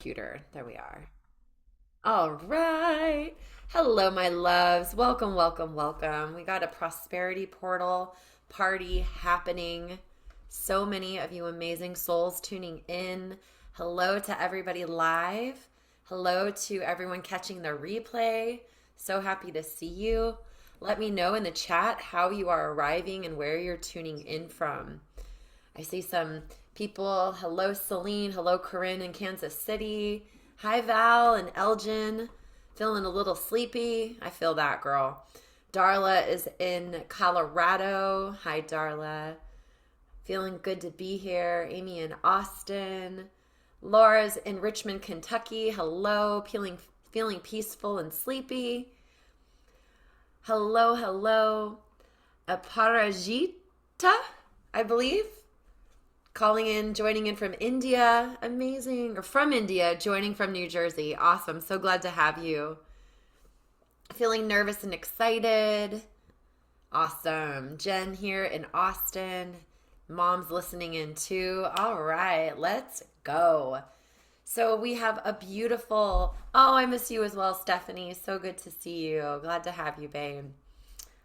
scooter. There we are. All right. Hello, my loves. Welcome, welcome, welcome. We got a prosperity portal party happening. So many of you amazing souls tuning in. Hello to everybody live. Hello to everyone catching the replay. So happy to see you. Let me know in the chat how you are arriving and where you're tuning in from. I see some people. Hello, Celine. Hello, Corinne in Kansas City. Hi, Val and Elgin. Feeling a little sleepy. I feel that, girl. Darla is in Colorado. Hi, Darla. Feeling good to be here. Amy in Austin. Laura's in Richmond, Kentucky. Hello. Feeling peaceful and sleepy. Hello, hello. Aparajita, I believe. Calling in, joining in from India. Amazing. Or from India, joining from New Jersey. Awesome. So glad to have you. Feeling nervous and excited. Awesome. Jen here in Austin. Mom's listening in too. All right, let's go. So we have a beautiful, I miss you as well, Stephanie. So good to see you. Glad to have you, babe.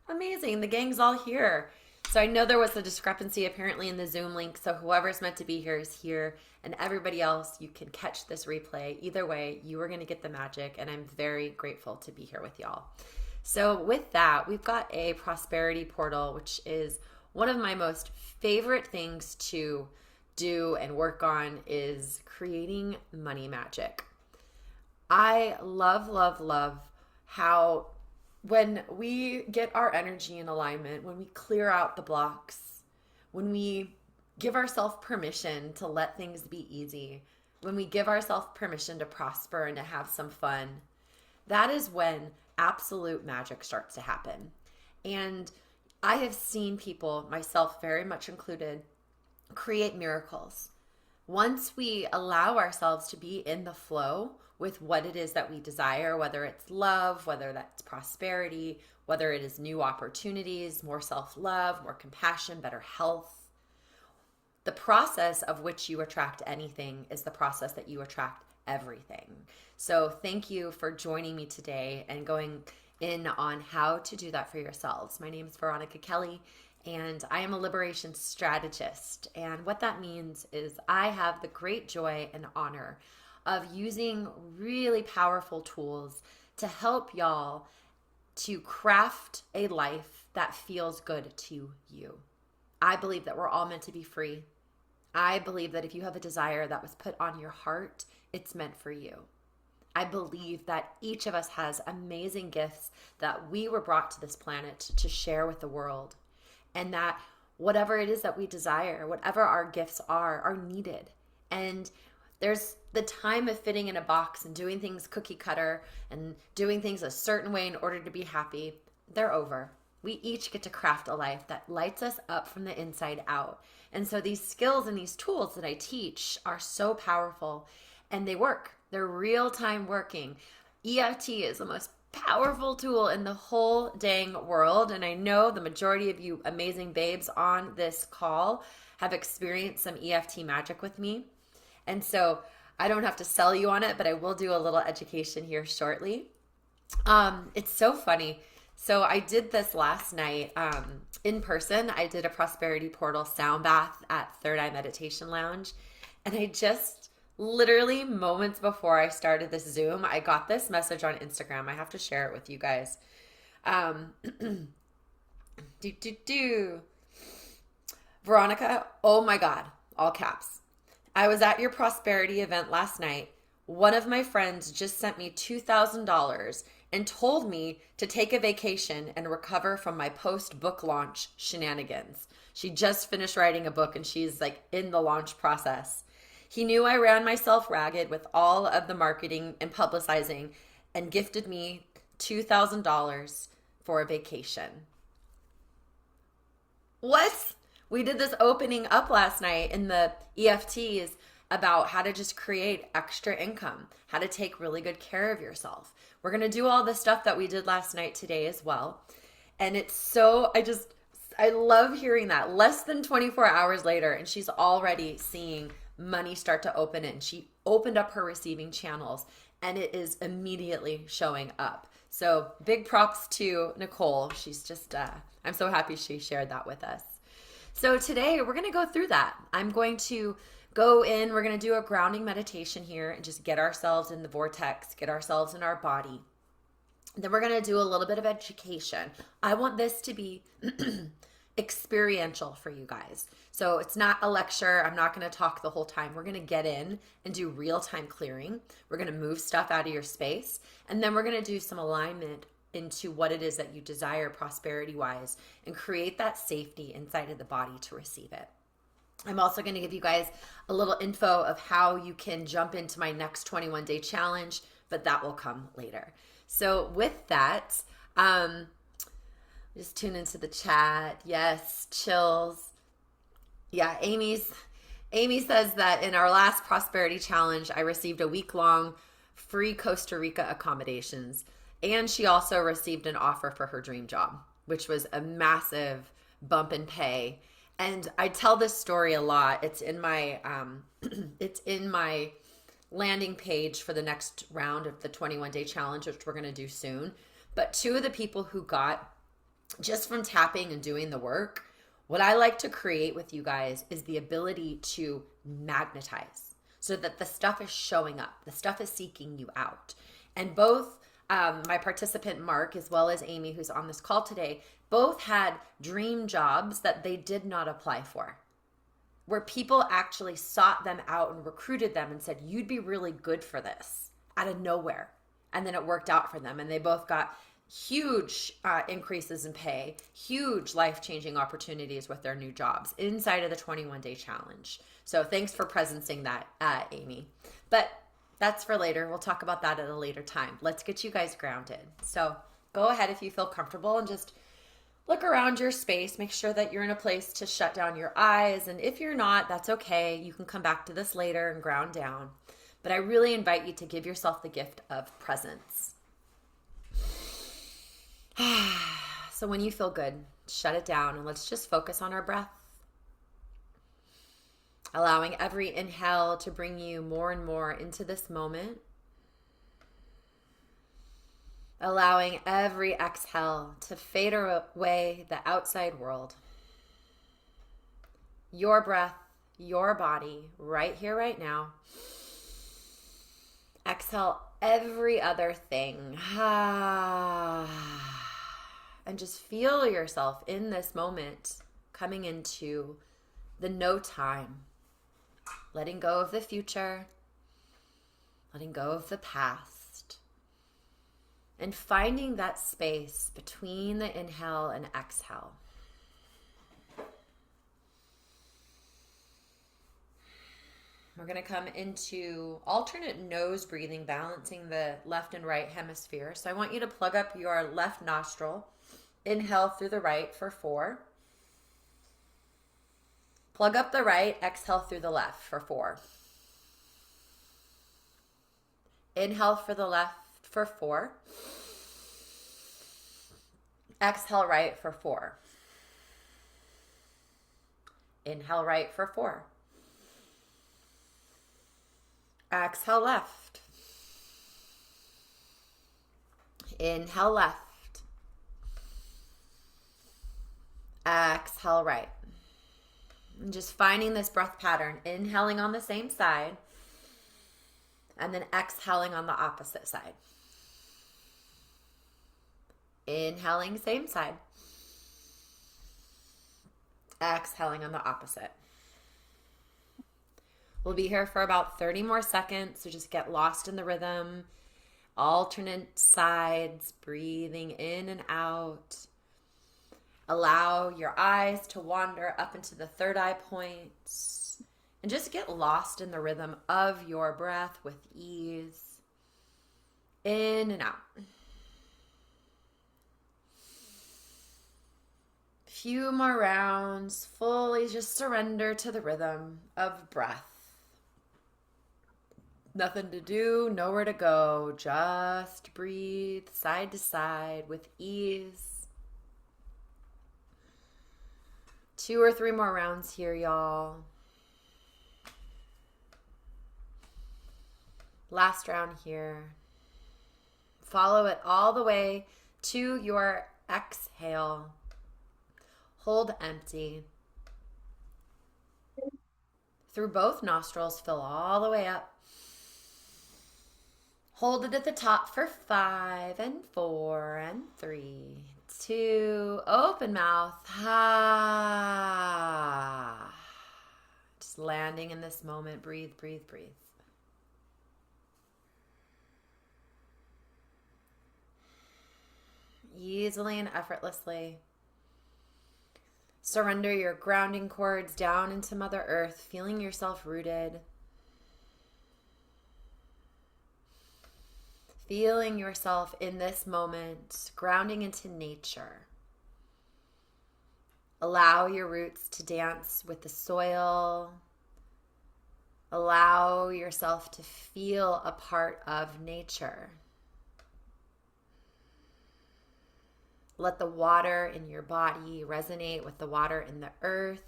Amazing. The gang's all here. So I know there was a discrepancy apparently in the Zoom link. So whoever's meant to be here is here. And everybody else, you can catch this replay. Either way, you are going to get the magic. And I'm very grateful to be here with y'all. So with that, we've got a prosperity portal, which is one of my most favorite things to do and work on is creating money magic. I love, love, love how when we get our energy in alignment, when we clear out the blocks, when we give ourselves permission to let things be easy, when we give ourselves permission to prosper and to have some fun, that is when absolute magic starts to happen. And I have seen people, myself very much included, create miracles. Once we allow ourselves to be in the flow with what it is that we desire, whether it's love, whether that's prosperity, whether it is new opportunities, more self-love, more compassion, better health, the process of which you attract anything is the process that you attract everything. So thank you for joining me today and going in on how to do that for yourselves. My name is Veronica Kelly, and I am a liberation strategist. And what that means is I have the great joy and honor of using really powerful tools to help y'all to craft a life that feels good to you. I believe that we're all meant to be free. I believe that if you have a desire that was put on your heart, it's meant for you. I believe that each of us has amazing gifts that we were brought to this planet to share with the world. And that whatever it is that we desire, whatever our gifts are needed. And there's the time of fitting in a box and doing things cookie cutter and doing things a certain way in order to be happy. They're over. We each get to craft a life that lights us up from the inside out. And so these skills and these tools that I teach are so powerful and they work. They're real-time working. EFT is the most powerful tool in the whole dang world. And I know the majority of you amazing babes on this call have experienced some EFT magic with me. And so I don't have to sell you on it, but I will do a little education here shortly. It's so funny. So I did this last night in person. I did a prosperity portal sound bath at Third Eye Meditation Lounge. And I just literally moments before I started this Zoom, I got this message on Instagram. I have to share it with you guys. Veronica, oh my God, all caps. I was at your prosperity event last night. One of my friends just sent me $2,000 and told me to take a vacation and recover from my post-book launch shenanigans. She just finished writing a book and she's like in the launch process. He knew I ran myself ragged with all of the marketing and publicizing and gifted me $2,000 for a vacation. What? We did this opening up last night in the EFTs about how to just create extra income, how to take really good care of yourself. We're going to do all the stuff that we did last night today as well. And it's so, I love hearing that. Less than 24 hours later, and she's already seeing money start to open in. She opened up her receiving channels, and it is immediately showing up. So big props to Nicole. She's just, I'm so happy she shared that with us. So today we're going to go through that. I'm going to go in, we're going to do a grounding meditation here and just get ourselves in the vortex, get ourselves in our body. Then we're going to do a little bit of education. I want this to be experiential for you guys. So it's not a lecture. I'm not going to talk the whole time. We're going to get in and do real-time clearing. We're going to move stuff out of your space. And then we're going to do some alignment into what it is that you desire prosperity-wise and create that safety inside of the body to receive it. I'm also going to give you guys a little info of how you can jump into my next 21-day challenge, but that will come later. So with that, just tune into the chat. Yes, chills. Yeah, Amy says that in our last prosperity challenge, I received a week-long free Costa Rica accommodations, and she also received an offer for her dream job, which was a massive bump in pay. And I tell this story a lot. It's in my landing page for the next round of the 21-day challenge, which we're going to do soon. But two of the people who got, just from tapping and doing the work, what I like to create with you guys is the ability to magnetize so that the stuff is showing up. The stuff is seeking you out. And both my participant Mark as well as Amy, who's on this call today, both had dream jobs that they did not apply for, where people actually sought them out and recruited them and said, you'd be really good for this, out of nowhere. And then it worked out for them. And they both got huge increases in pay, huge life-changing opportunities with their new jobs inside of the 21-day challenge. So thanks for presencing that, Amy. But that's for later. We'll talk about that at a later time. Let's get you guys grounded. So go ahead if you feel comfortable and just look around your space. Make sure that you're in a place to shut down your eyes. And if you're not, that's okay. You can come back to this later and ground down. But I really invite you to give yourself the gift of presence. So when you feel good, shut it down and let's just focus on our breath. Allowing every inhale to bring you more and more into this moment. Allowing every exhale to fade away the outside world. Your breath, your body, right here, right now. Exhale every other thing. And just feel yourself in this moment coming into the no time. Letting go of the future. Letting go of the past. And finding that space between the inhale and exhale. We're going to come into alternate nose breathing, balancing the left and right hemisphere. So I want you to plug up your left nostril. Inhale through the right for 4. Plug up the right, exhale through the left for 4. Inhale for the left for 4. Exhale right for 4. Inhale right for 4. Exhale left. Inhale left. Exhale right. And just finding this breath pattern, inhaling on the same side and then exhaling on the opposite side. Inhaling same side. Exhaling on the opposite. We'll be here for about 30 more seconds, so just get lost in the rhythm. Alternate sides, breathing in and out. Allow your eyes to wander up into the third eye points and just get lost in the rhythm of your breath with ease. In and out. Few more rounds, fully just surrender to the rhythm of breath. Nothing to do, nowhere to go, just breathe side to side with ease. 2 or 3 more rounds here, y'all. Last round here. Follow it all the way to your exhale. Hold empty. Through both nostrils, fill all the way up. Hold it at the top for 5 and 4 and 3, 2. Open mouth. Ah. Just landing in this moment. Breathe, breathe, breathe. Easily and effortlessly. Surrender your grounding cords down into Mother Earth, feeling yourself rooted. Feeling yourself in this moment, grounding into nature. Allow your roots to dance with the soil. Allow yourself to feel a part of nature. Let the water in your body resonate with the water in the earth.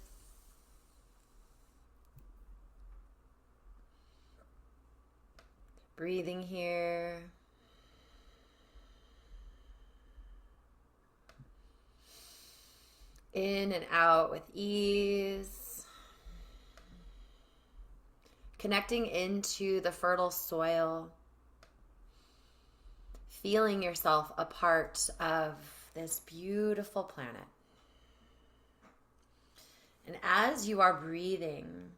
Breathing here. In and out with ease. Connecting into the fertile soil. Feeling yourself a part of this beautiful planet. And as you are breathing,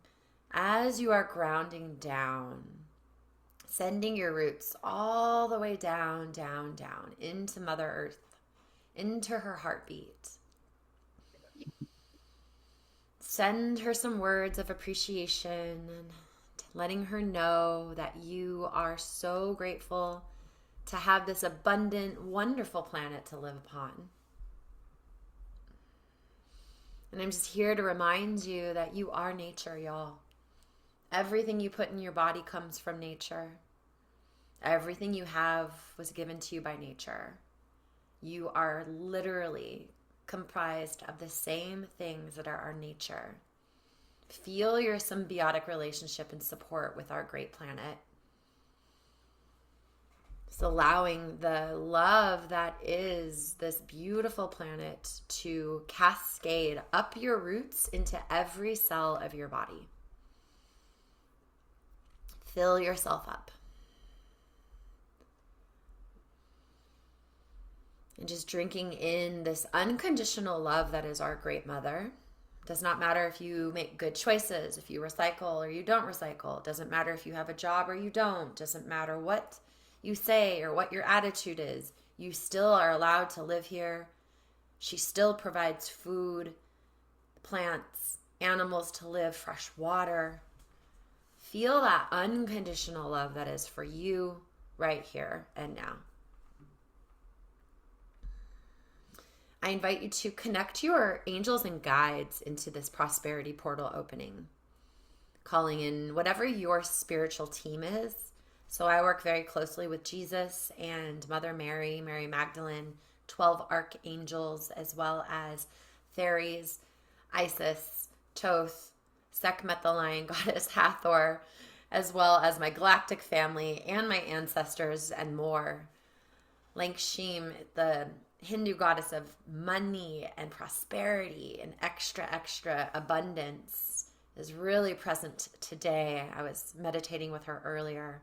as you are grounding down, sending your roots all the way down, down, down into Mother Earth, into her heartbeat. Send her some words of appreciation, letting her know that you are so grateful to have this abundant, wonderful planet to live upon. And I'm just here to remind you that you are nature, y'all. Everything you put in your body comes from nature. Everything you have was given to you by nature. You are literally comprised of the same things that are our nature. Feel your symbiotic relationship and support with our great planet. Just allowing the love that is this beautiful planet to cascade up your roots into every cell of your body. Fill yourself up. And just drinking in this unconditional love that is our great mother. Does not matter if you make good choices, if you recycle or you don't recycle. It doesn't matter if you have a job or you don't. Doesn't matter what you say or what your attitude is. You still are allowed to live here. She still provides food, plants, animals to live, fresh water. Feel that unconditional love that is for you right here and now. I invite you to connect your angels and guides into this prosperity portal opening, calling in whatever your spiritual team is. So I work very closely with Jesus and Mother Mary, Mary Magdalene, 12 archangels, as well as Theres, Isis, Thoth, Sekhmet the lion goddess, Hathor, as well as my galactic family and my ancestors and more. Lakshmi, the Hindu goddess of money and prosperity and extra abundance, is really present today. I was meditating with her earlier.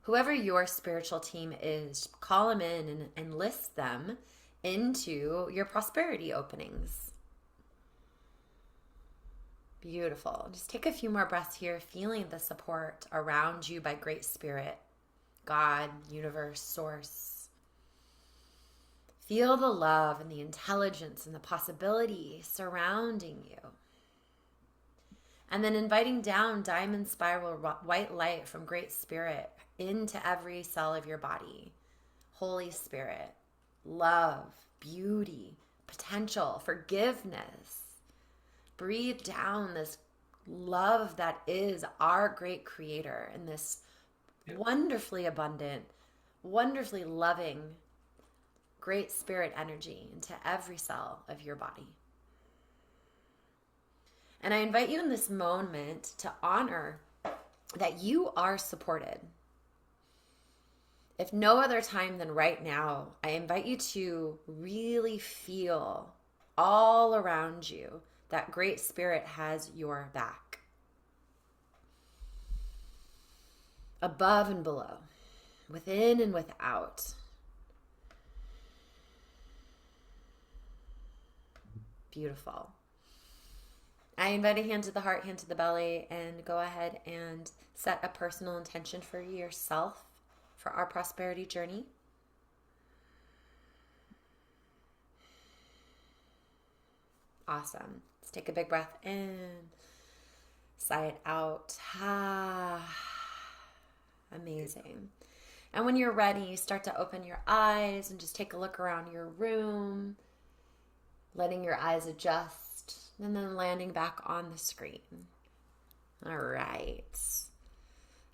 Whoever your spiritual team is, call them in and enlist them into your prosperity openings. Beautiful. Just take a few more breaths here, feeling the support around you by Great Spirit, God, universe, source. Feel the love and the intelligence and the possibility surrounding you. And then inviting down diamond spiral white light from Great Spirit into every cell of your body. Holy Spirit, love, beauty, potential, forgiveness. Breathe down this love that is our great creator and this wonderfully abundant, wonderfully loving Great Spirit energy into every cell of your body. And I invite you in this moment to honor that you are supported. if no other time than right now, I invite you to really feel all around you that Great Spirit has your back, above and below, within and without. Beautiful. I invite a hand to the heart, hand to the belly, and go ahead and set a personal intention for yourself for our prosperity journey. Awesome. Let's take a big breath in, sigh it out. Amazing. And when you're ready, you start to open your eyes and just take a look around your room, letting your eyes adjust, and then landing back on the screen. All right.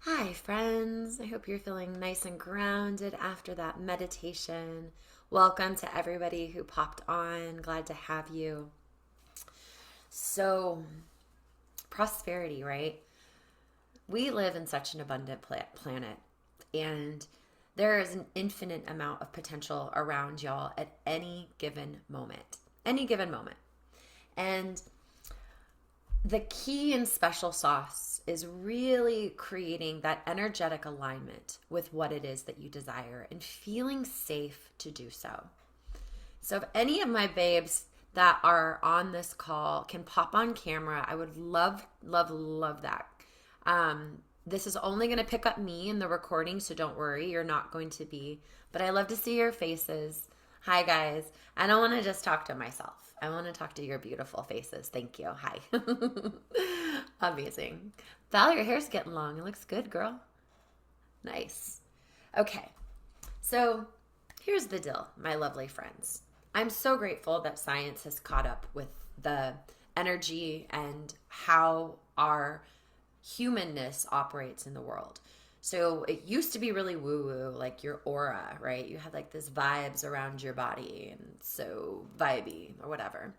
Hi, friends. I hope you're feeling nice and grounded after that meditation. Welcome to everybody who popped on. Glad to have you. So, prosperity, right? We live in such an abundant planet, and there is an infinite amount of potential around y'all at any given moment. Any given moment. And the key and special sauce is really creating that energetic alignment with what it is that you desire and feeling safe to do so. So if any of my babes that are on this call can pop on camera, I would love, love, love that. This is only going to pick up me in the recording, so don't worry, you're not going to be. But I love to see your faces. Hi, guys. I don't want to just talk to myself. I want to talk to your beautiful faces. Thank you. Hi. Amazing. Val, your hair's getting long. It looks good, girl. Nice. Okay. So here's the deal, my lovely friends. I'm so grateful that science has caught up with the energy and how our humanness operates in the world. So it used to be really woo-woo, like your aura, right? You had like this vibes around your body and so vibey or whatever.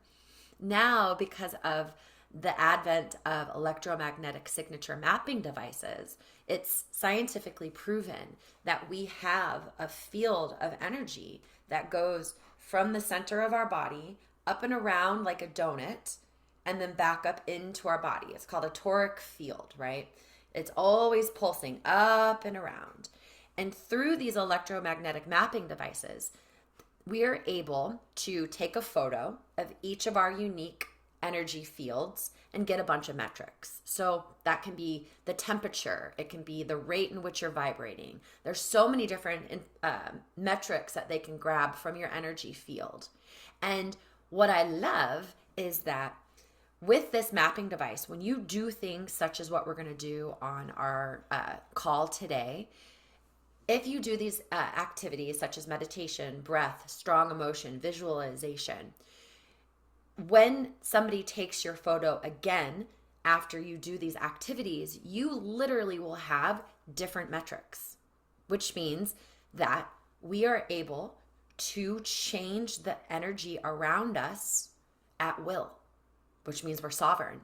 Now, because of the advent of electromagnetic signature mapping devices, it's scientifically proven that we have a field of energy that goes from the center of our body up and around like a donut and then back up into our body. It's called a toric field, right? It's always pulsing up and around. And through these electromagnetic mapping devices, we are able to take a photo of each of our unique energy fields and get a bunch of metrics. So that can be the temperature. It can be the rate in which you're vibrating. There's so many different metrics that they can grab from your energy field. And what I love is that with this mapping device, when you do things such as what we're going to do on our call today, if you do these activities such as meditation, breath, strong emotion, visualization, when somebody takes your photo again after you do these activities, you literally will have different metrics, which means that we are able to change the energy around us at will, which means we're sovereign,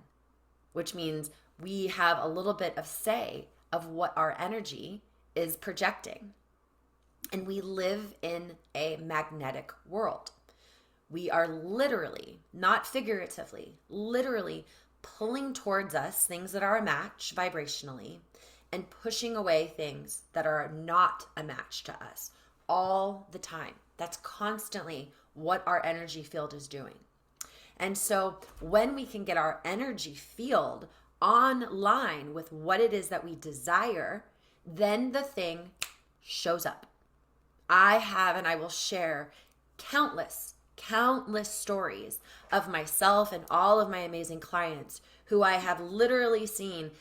which means we have a little bit of say of what our energy is projecting. And we live in a magnetic world. We are literally, not figuratively, literally pulling towards us things that are a match vibrationally and pushing away things that are not a match to us all the time. That's constantly what our energy field is doing. And so when we can get our energy field online with what it is that we desire, then the thing shows up. I have, and I will share countless stories of myself and all of my amazing clients who I have literally seen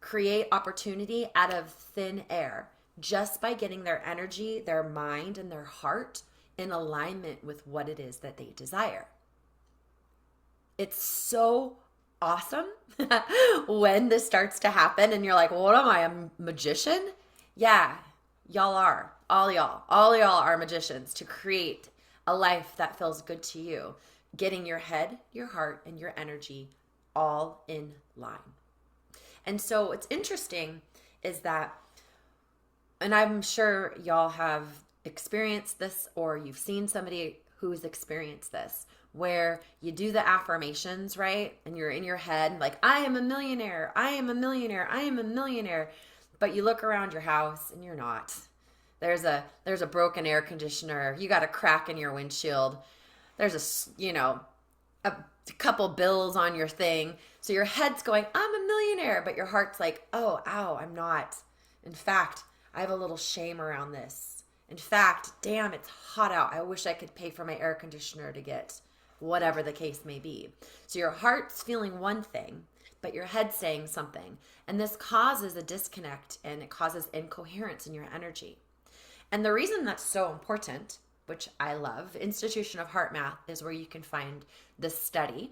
create opportunity out of thin air just by getting their energy, their mind, and their heart in alignment with what it is that they desire. It's so awesome when this starts to happen and you're like, what am I, a magician? Yeah, y'all are. All y'all are magicians to create a life that feels good to you, getting your head, your heart, and your energy all in line. And so what's interesting is that and I'm sure y'all have experienced this or you've seen somebody who's experienced this, where you do the affirmations, right? And you're in your head like, I am a millionaire, I am a millionaire, I am a millionaire. But you look around your house and you're not. There's a broken air conditioner. You got a crack in your windshield. There's a couple bills on your thing. So your head's going, I'm a millionaire, but your heart's like, oh, ow, I'm not. In fact, I have a little shame around this. In fact, damn, it's hot out. I wish I could pay for my air conditioner to get whatever the case may be. So your heart's feeling one thing, but your head's saying something. And this causes a disconnect and it causes incoherence in your energy. And the reason that's so important, which I love, Institution of Heart Math is where you can find this study.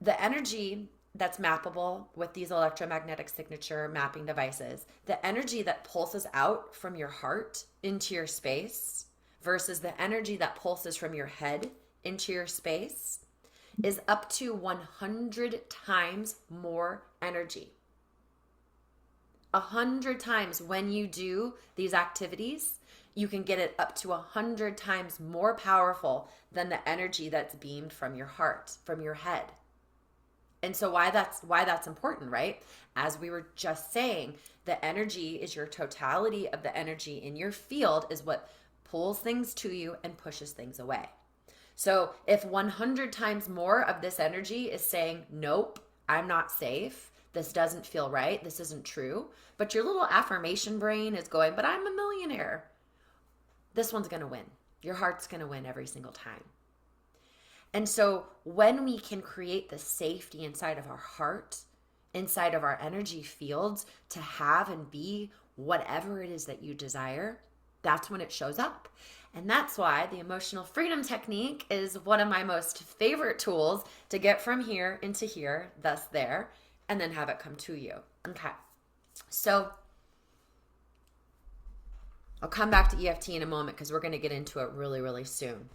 The energy that's mappable with these electromagnetic signature mapping devices, the energy that pulses out from your heart into your space versus the energy that pulses from your head into your space is up to 100 times more energy. 100 times when you do these activities, you can get it up to 100 times more powerful than the energy that's beamed from your heart, from your head. And so why that's important, right? As we were just saying, the energy is your totality of the energy in your field is what pulls things to you and pushes things away. So if 100 times more of this energy is saying, nope, I'm not safe, this doesn't feel right, this isn't true, but your little affirmation brain is going, but I'm a millionaire, this one's going to win. Your heart's going to win every single time. And so when we can create the safety inside of our heart, inside of our energy fields to have and be whatever it is that you desire, that's when it shows up. And that's why the emotional freedom technique is one of my most favorite tools to get from here into here, thus there, and then have it come to you. Okay. So I'll come back to EFT in a moment because we're going to get into it really, really soon.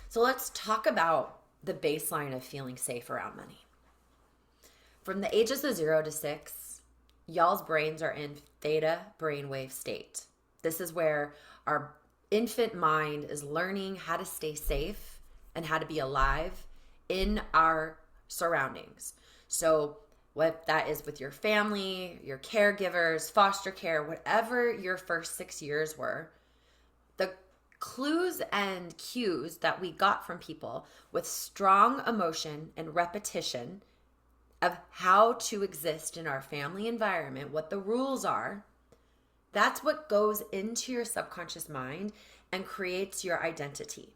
So let's talk about the baseline of feeling safe around money. From the ages of 0 to 6, y'all's brains are in theta brainwave state. This is where our infant mind is learning how to stay safe and how to be alive in our surroundings. So what that is with your family, your caregivers, foster care, whatever your first 6 years were, the clues and cues that we got from people with strong emotion and repetition of how to exist in our family environment, what the rules are, that's what goes into your subconscious mind and creates your identity.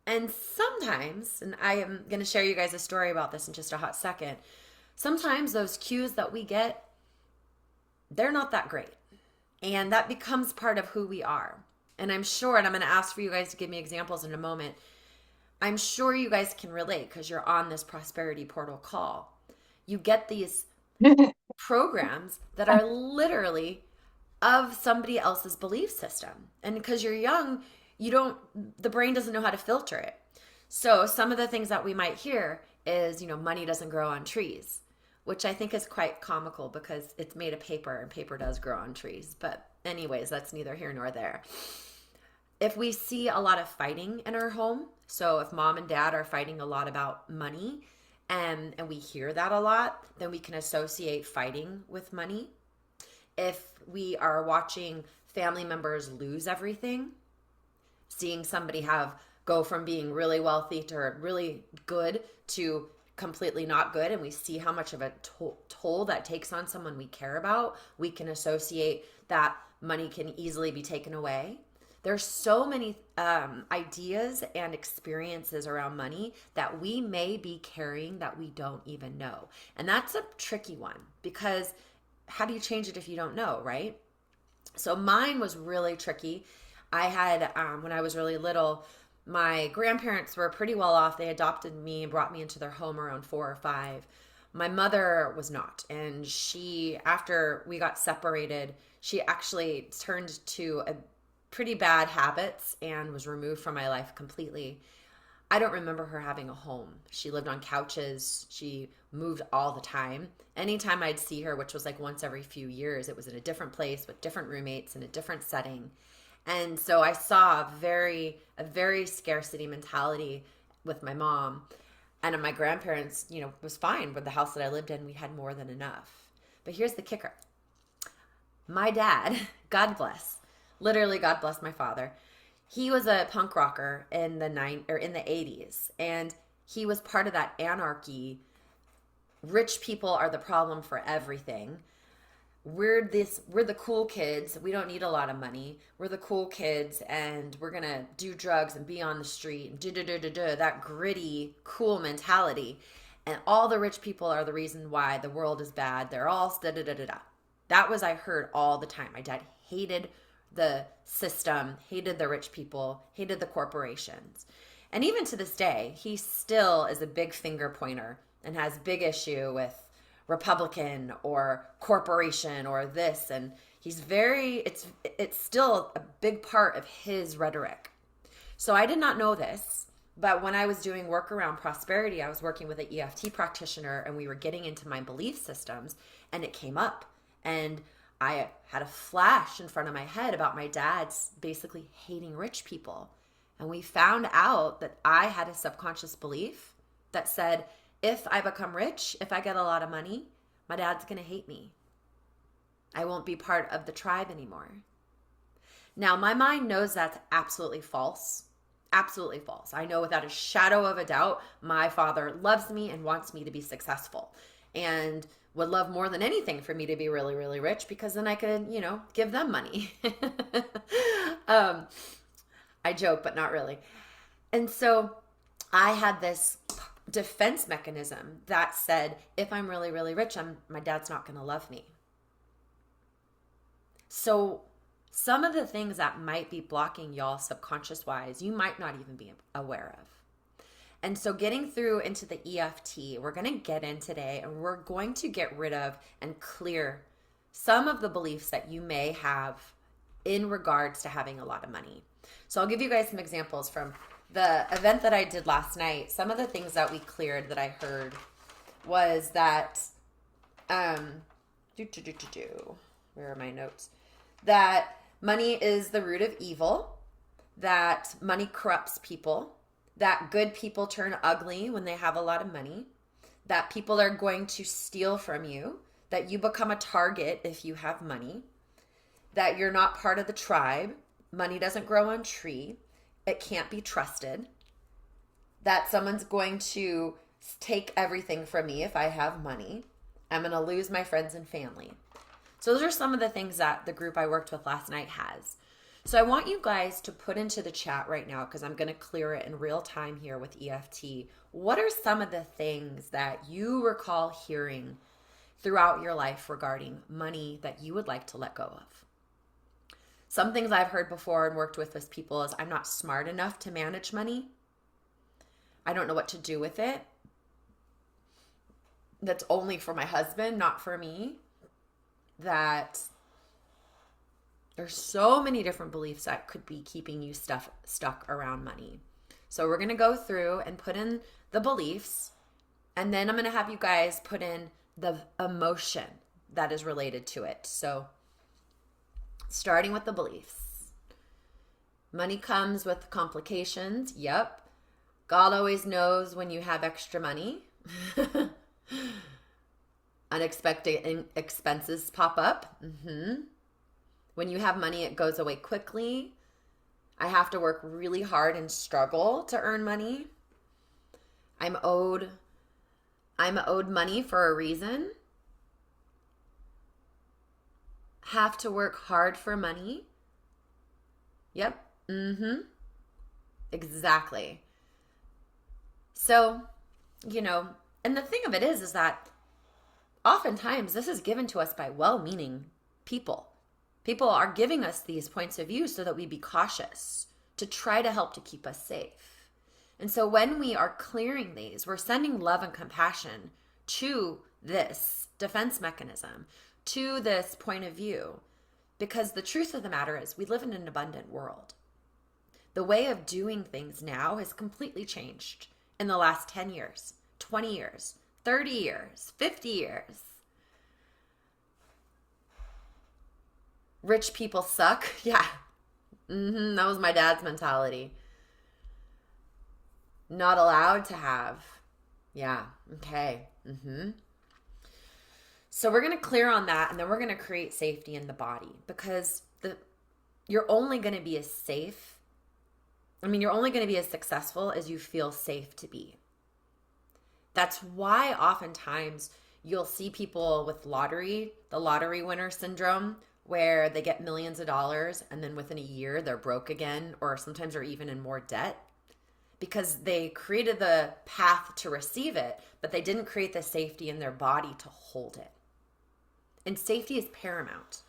And sometimes, and I am going to share you guys a story about this in just a hot second, sometimes those cues that we get, they're not that great. And that becomes part of who we are. And I'm sure, and I'm going to ask for you guys to give me examples in a moment, I'm sure you guys can relate because you're on this prosperity portal call. You get these programs that are literally of somebody else's belief system. And because you're young, the brain doesn't know how to filter it. So some of the things that we might hear is, money doesn't grow on trees, which I think is quite comical because it's made of paper and paper does grow on trees. But anyways, that's neither here nor there. If we see a lot of fighting in our home, so if mom and dad are fighting a lot about money and we hear that a lot, then we can associate fighting with money. If we are watching family members lose everything, seeing somebody go from being really wealthy to really good to completely not good, and we see how much of a toll that takes on someone we care about, we can associate that money can easily be taken away. There's so many ideas and experiences around money that we may be carrying that we don't even know. And that's a tricky one because how do you change it if you don't know, right? So mine was really tricky. I had, when I was really little, my grandparents were pretty well off. They adopted me and brought me into their home around 4 or 5. My mother was not. And after we got separated, she actually turned to a pretty bad habits and was removed from my life completely. I don't remember her having a home. She lived on couches. She moved all the time. Anytime I'd see her, which was like once every few years, it was in a different place with different roommates in a different setting. And so I saw a very scarcity mentality with my mom. And my grandparents, was fine with the house that I lived in. We had more than enough. But here's the kicker. My dad, God bless, literally God bless my father. He was a punk rocker in the 80s, and he was part of that anarchy. Rich people are the problem for everything. We're the cool kids. We don't need a lot of money. We're the cool kids, and we're gonna do drugs and be on the street and that gritty, cool mentality. And all the rich people are the reason why the world is bad. They're all da da da da da. That was I heard all the time. My dad hated the system, hated the rich people, hated the corporations. And even to this day, he still is a big finger pointer and has big issue with Republican or corporation or this. And he's it's still a big part of his rhetoric. So I did not know this, but when I was doing work around prosperity, I was working with an EFT practitioner, and we were getting into my belief systems, and it came up. And I had a flash in front of my head about my dad's basically hating rich people. And we found out that I had a subconscious belief that said, if I become rich, if I get a lot of money, my dad's going to hate me. I won't be part of the tribe anymore. Now, my mind knows that's absolutely false. Absolutely false. I know without a shadow of a doubt, my father loves me and wants me to be successful. And would love more than anything for me to be really, really rich, because then I could, give them money. I joke, but not really. And so I had this defense mechanism that said, if I'm really, really rich, my dad's not going to love me. So some of the things that might be blocking y'all subconscious wise, you might not even be aware of. And so getting through into the EFT, we're going to get in today, and we're going to get rid of and clear some of the beliefs that you may have in regards to having a lot of money. So I'll give you guys some examples from the event that I did last night. Some of the things that we cleared that I heard was that, where are my notes? That money is the root of evil, that money corrupts people, that good people turn ugly when they have a lot of money, that people are going to steal from you, that you become a target if you have money, that you're not part of the tribe, money doesn't grow on tree, it can't be trusted, that someone's going to take everything from me if I have money, I'm going to lose my friends and family. So those are some of the things that the group I worked with last night has. So I want you guys to put into the chat right now, because I'm going to clear it in real time here with EFT. What are some of the things that you recall hearing throughout your life regarding money that you would like to let go of? Some things I've heard before and worked with people is, I'm not smart enough to manage money. I don't know what to do with it. That's only for my husband, not for me. That there's so many different beliefs that could be keeping you stuck around money. So we're going to go through and put in the beliefs, and then I'm going to have you guys put in the emotion that is related to it. So starting with the beliefs. Money comes with complications. Yep. God always knows when you have extra money. Unexpected expenses pop up. When you have money, it goes away quickly. I have to work really hard and struggle to earn money. I'm owed money for a reason. Have to work hard for money. Yep. Exactly. So, and the thing of it is that oftentimes this is given to us by well-meaning people. People are giving us these points of view so that we be cautious, to try to help to keep us safe. And so when we are clearing these, we're sending love and compassion to this defense mechanism, to this point of view, because the truth of the matter is we live in an abundant world. The way of doing things now has completely changed in the last 10 years, 20 years, 30 years, 50 years. Rich people suck. Yeah. That was my dad's mentality. Not allowed to have. Yeah. Okay. So we're going to clear on that, and then we're going to create safety in the body, because you're only going to be as safe. You're only going to be as successful as you feel safe to be. That's why oftentimes you'll see people with the lottery winner syndrome, where they get millions of dollars and then within a year they're broke again, or sometimes they're even in more debt, because they created the path to receive it, but they didn't create the safety in their body to hold it. And safety is paramount.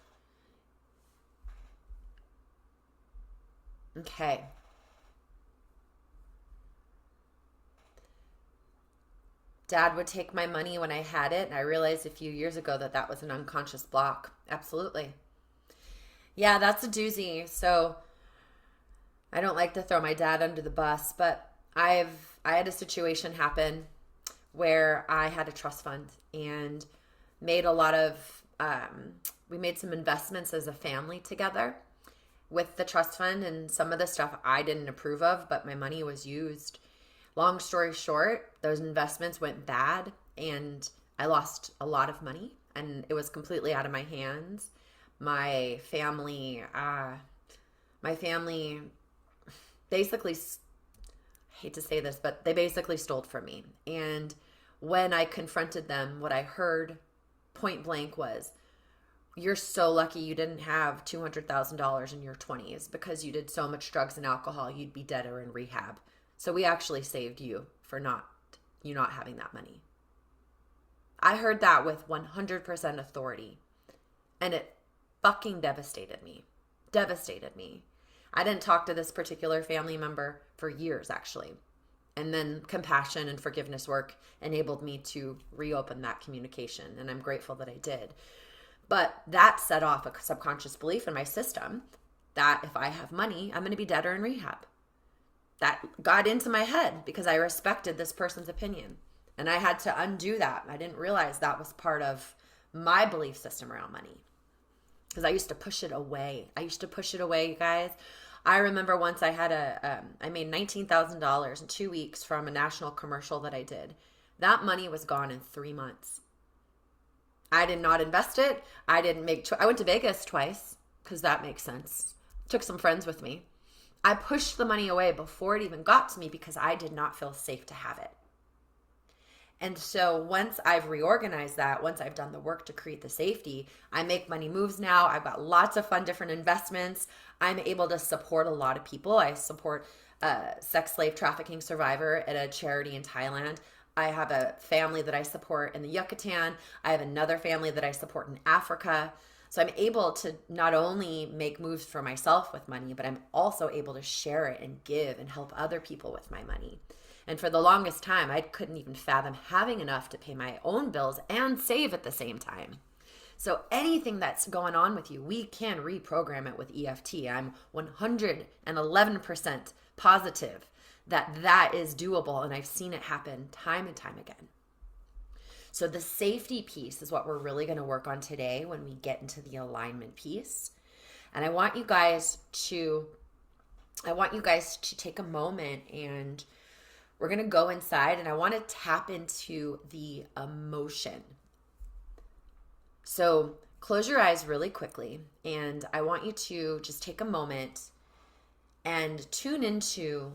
Okay. Dad would take my money when I had it, and I realized a few years ago that was an unconscious block. Absolutely. Yeah, that's a doozy. So I don't like to throw my dad under the bus, but I had a situation happen where I had a trust fund and made a lot of we made some investments as a family together with the trust fund, and some of the stuff I didn't approve of, but my money was used. Long story short, those investments went bad and I lost a lot of money, and it was completely out of my hands. My family basically, I hate to say this, but they basically stole from me. And when I confronted them, what I heard point blank was, "You're so lucky you didn't have $200,000 in your 20s, because you did so much drugs and alcohol, you'd be dead or in rehab. So we actually saved you for not having that money." I heard that with 100% authority, and it fucking devastated me. Devastated me. I didn't talk to this particular family member for years, actually. And then compassion and forgiveness work enabled me to reopen that communication, and I'm grateful that I did. But that set off a subconscious belief in my system that if I have money, I'm going to be dead or in rehab. That got into my head because I respected this person's opinion. And I had to undo that. I didn't realize that was part of my belief system around money, because I used to push it away. You guys. I remember once I had I made $19,000 in 2 weeks from a national commercial that I did. That money was gone in 3 months. I did not invest it. I went to Vegas twice, because that makes sense. Took some friends with me. I pushed the money away before it even got to me, because I did not feel safe to have it. And so once I've reorganized that, once I've done the work to create the safety, I make money moves now. I've got lots of fun different investments. I'm able to support a lot of people. I support a sex slave trafficking survivor at a charity in Thailand. I have a family that I support in the Yucatan. I have another family that I support in Africa. So I'm able to not only make moves for myself with money, but I'm also able to share it and give and help other people with my money. And for the longest time, I couldn't even fathom having enough to pay my own bills and save at the same time. So anything that's going on with you, we can reprogram it with EFT. I'm 111% positive that is doable, and I've seen it happen time and time again. So the safety piece is what we're really going to work on today when we get into the alignment piece. And I want you guys to take a moment, and we're going to go inside, and I want to tap into the emotion. So close your eyes really quickly, and I want you to just take a moment and tune into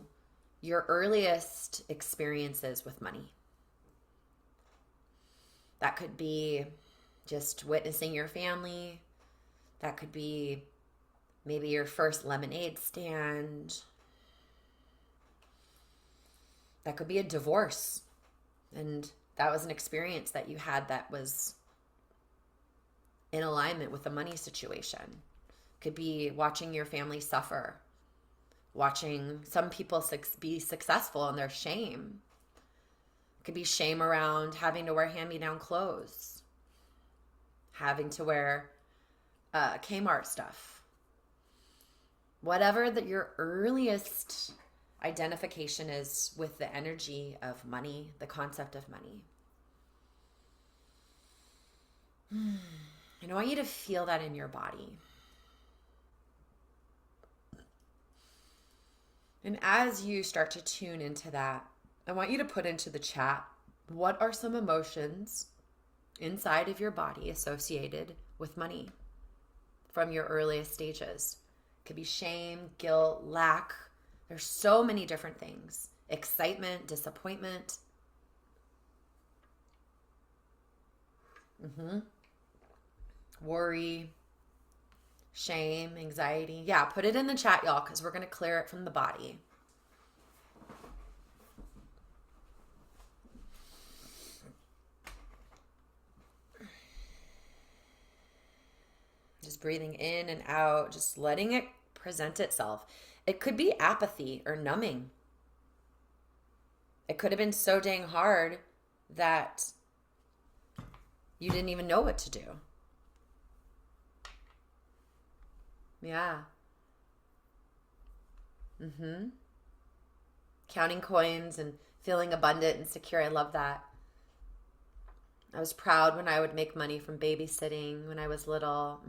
your earliest experiences with money. That could be just witnessing your family. That could be maybe your first lemonade stand. That could be a divorce, and that was an experience that you had that was in alignment with the money situation. Could be watching your family suffer, watching some people be successful in their shame. Could be shame around having to wear hand-me-down clothes, having to wear Kmart stuff, whatever that your earliest identification is with the energy of money, the concept of money. And I want you to feel that in your body. And as you start to tune into that, I want you to put into the chat, what are some emotions inside of your body associated with money from your earliest stages? It could be shame, guilt, lack. There's so many different things. Excitement, disappointment. Worry, shame, anxiety. Yeah, put it in the chat, y'all, because we're going to clear it from the body. Just breathing in and out, just letting it present itself. It could be apathy or numbing. It could have been so dang hard that you didn't even know what to do. Yeah. Counting coins and feeling abundant and secure. I love that. I was proud when I would make money from babysitting when I was little.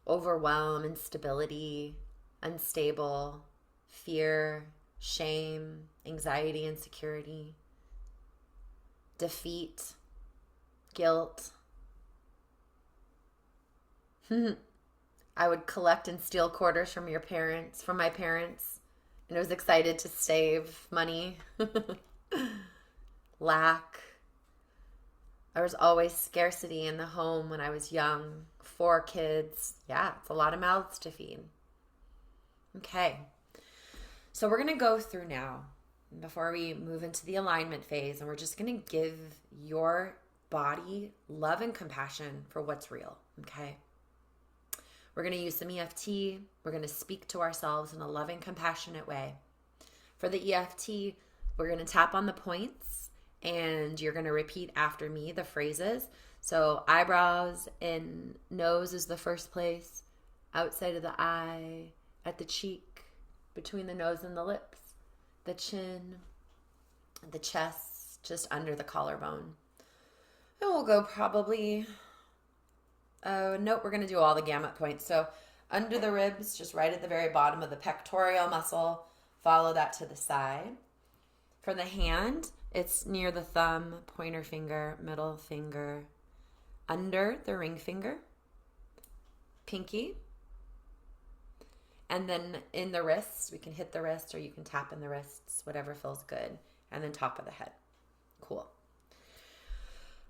Overwhelm, instability, unstable, fear, shame, anxiety, insecurity, defeat, guilt. I would collect and steal quarters from my parents, and I was excited to save money. Lack. There was always scarcity in the home when I was young. 4 kids. Yeah, it's a lot of mouths to feed. Okay. So we're going to go through now before we move into the alignment phase, and we're just going to give your body love and compassion for what's real. Okay. We're going to use some EFT. We're going to speak to ourselves in a loving, compassionate way. For the EFT, we're going to tap on the points and you're going to repeat after me the phrases. So eyebrows and nose is the first place, outside of the eye, at the cheek, between the nose and the lips, the chin, the chest, just under the collarbone. And we'll go probably... nope, we're going to do all the gamut points. So under the ribs, just right at the very bottom of the pectoral muscle, follow that to the side. For the hand, it's near the thumb, pointer finger, middle finger, under the ring finger, pinky. And then in the wrists, we can hit the wrist or you can tap in the wrists, whatever feels good. And then top of the head. Cool.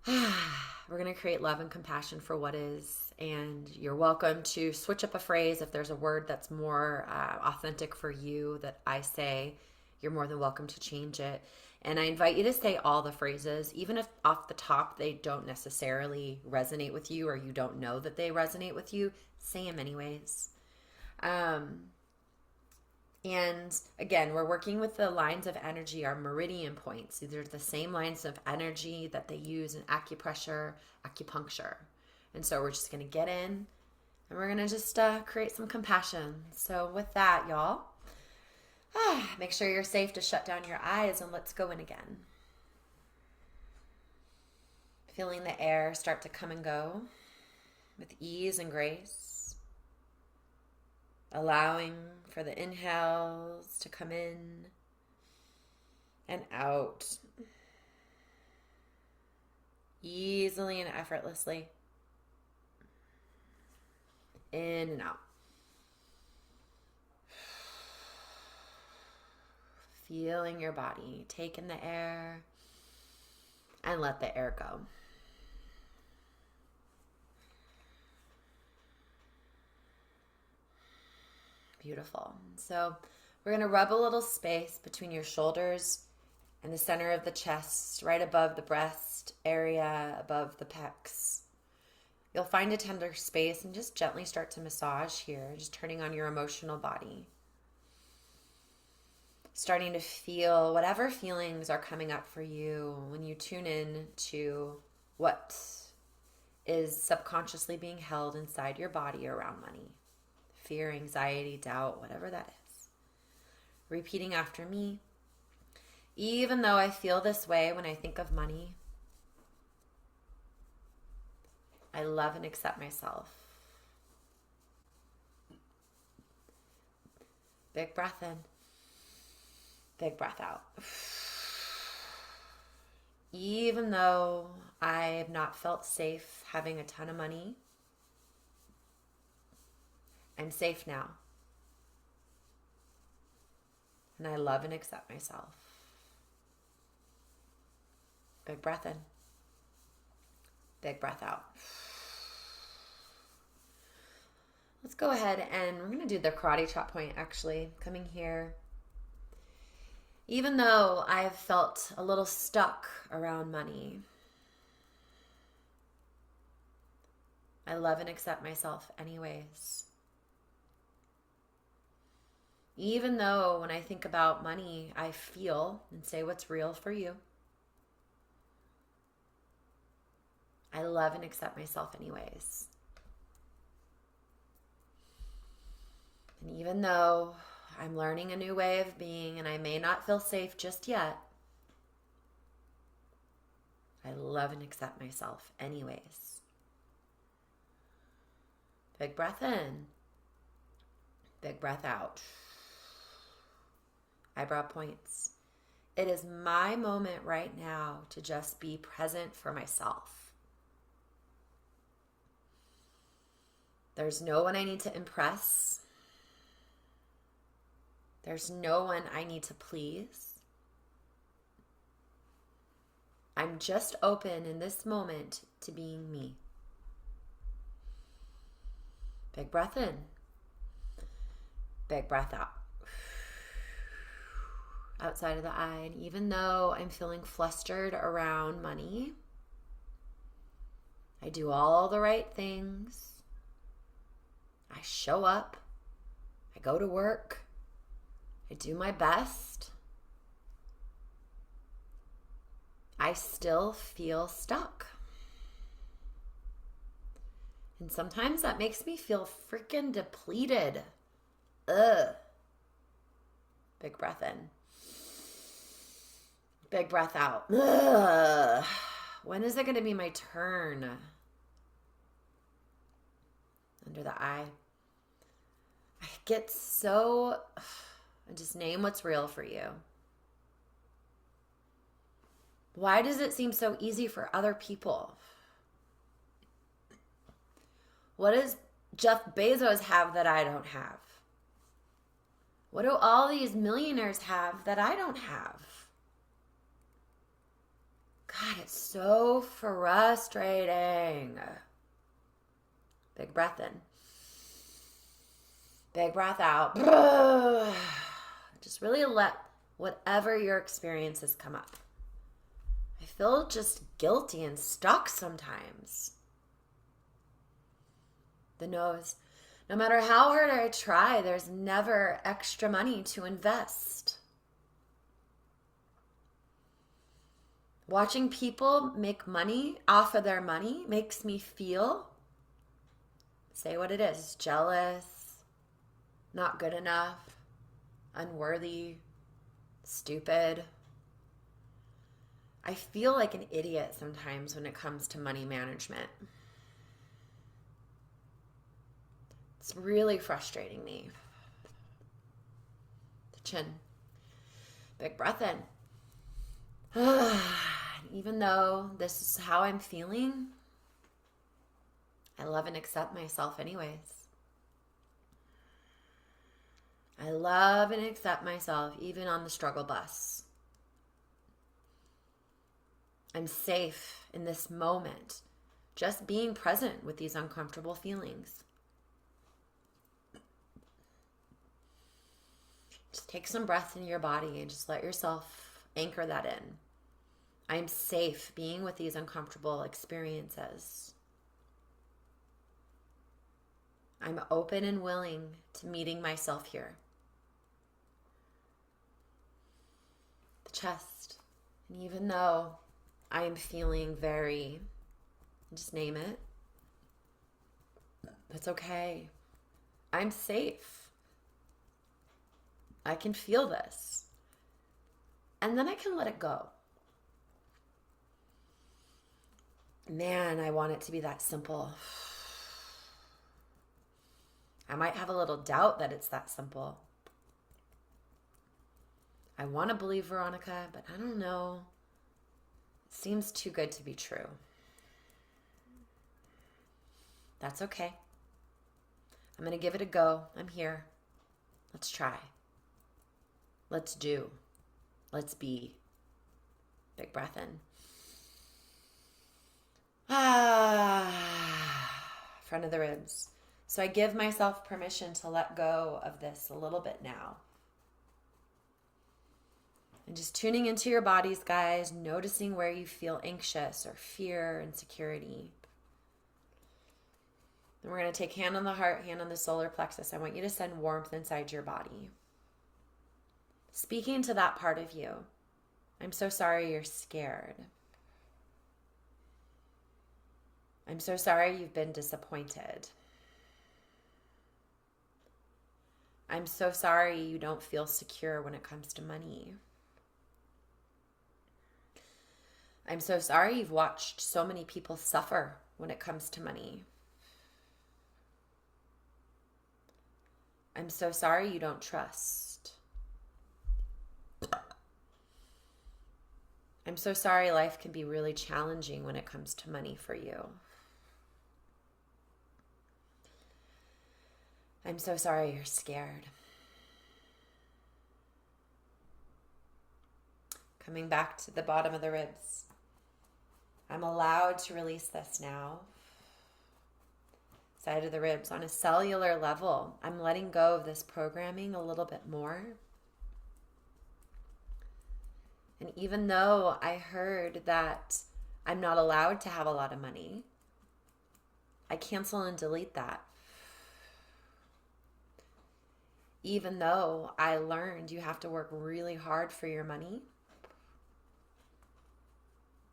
We're going to create love and compassion for what is, and you're welcome to switch up a phrase if there's a word that's more authentic for you that I say. You're more than welcome to change it. And I invite you to say all the phrases, even if off the top they don't necessarily resonate with you or you don't know that they resonate with you, say them anyways. And again, we're working with the lines of energy, our meridian points. These are the same lines of energy that they use in acupressure, acupuncture. And so we're just going to get in and we're going to just create some compassion. So with that, y'all, make sure you're safe to shut down your eyes and let's go in again. Feeling the air start to come and go with ease and grace. Allowing for the inhales to come in and out easily and effortlessly. In and out. Feeling your body, take in the air and let the air go. Beautiful. So we're going to rub a little space between your shoulders and the center of the chest, right above the breast area, above the pecs. You'll find a tender space and just gently start to massage here, just turning on your emotional body. Starting to feel whatever feelings are coming up for you when you tune in to what is subconsciously being held inside your body around money. fear, anxiety, doubt, whatever that is. Repeating after me. Even though I feel this way when I think of money, I love and accept myself. Big breath in. Big breath out. Even though I have not felt safe having a ton of money, I'm safe now. And I love and accept myself. Big breath in. Big breath out. Let's go ahead and we're going to do the karate chop point actually. Coming here. Even though I've felt a little stuck around money, I love and accept myself anyways. Even though when I think about money, I feel and say what's real for you, I love and accept myself anyways. And even though I'm learning a new way of being and I may not feel safe just yet, I love and accept myself anyways. Big breath in. Big breath out. Eyebrow points. It is my moment right now to just be present for myself. There's no one I need to impress. There's no one I need to please. I'm just open in this moment to being me. Big breath in. Big breath out. Outside of the eye. And even though I'm feeling flustered around money, I do all the right things. I show up. I go to work. I do my best. I still feel stuck. And sometimes that makes me feel freaking depleted. Ugh. Big breath in. Big breath out. Ugh. When is it going to be my turn? Under the eye. I get so... Just name what's real for you. Why does it seem so easy for other people? What does Jeff Bezos have that I don't have? What do all these millionaires have that I don't have? God, it's so frustrating. Big breath in. Big breath out. Just really let whatever your experiences come up. I feel just guilty and stuck sometimes. The nose. No matter how hard I try, there's never extra money to invest. Watching people make money off of their money makes me feel, say what it is, jealous, not good enough, unworthy, stupid. I feel like an idiot sometimes when it comes to money management. It's really frustrating me. The chin. Big breath in. Even though this is how I'm feeling, I love and accept myself anyways. I love and accept myself even on the struggle bus. I'm safe in this moment, just being present with these uncomfortable feelings. Just take some breath into your body and just let yourself anchor that in. I'm safe being with these uncomfortable experiences. I'm open and willing to meeting myself here. The chest. And even though I am feeling just name it. That's okay. I'm safe. I can feel this. And then I can let it go. Man, I want it to be that simple. I might have a little doubt that it's that simple. I want to believe Veronica, but I don't know. It seems too good to be true. That's okay. I'm going to give it a go. I'm here. Let's try. Let's do. Let's be. Big breath in. Front of the ribs. So I give myself permission to let go of this a little bit now. And just tuning into your bodies, guys, noticing where you feel anxious or fear, insecurity. Then we're going to take hand on the heart, hand on the solar plexus. I want you to send warmth inside your body. Speaking to that part of you. I'm so sorry you're scared. I'm so sorry you've been disappointed. I'm so sorry you don't feel secure when it comes to money. I'm so sorry you've watched so many people suffer when it comes to money. I'm so sorry you don't trust. I'm so sorry life can be really challenging when it comes to money for you. I'm so sorry you're scared. Coming back to the bottom of the ribs. I'm allowed to release this now. Side of the ribs. On a cellular level, I'm letting go of this programming a little bit more. And even though I heard that I'm not allowed to have a lot of money, I cancel and delete that. Even though I learned you have to work really hard for your money,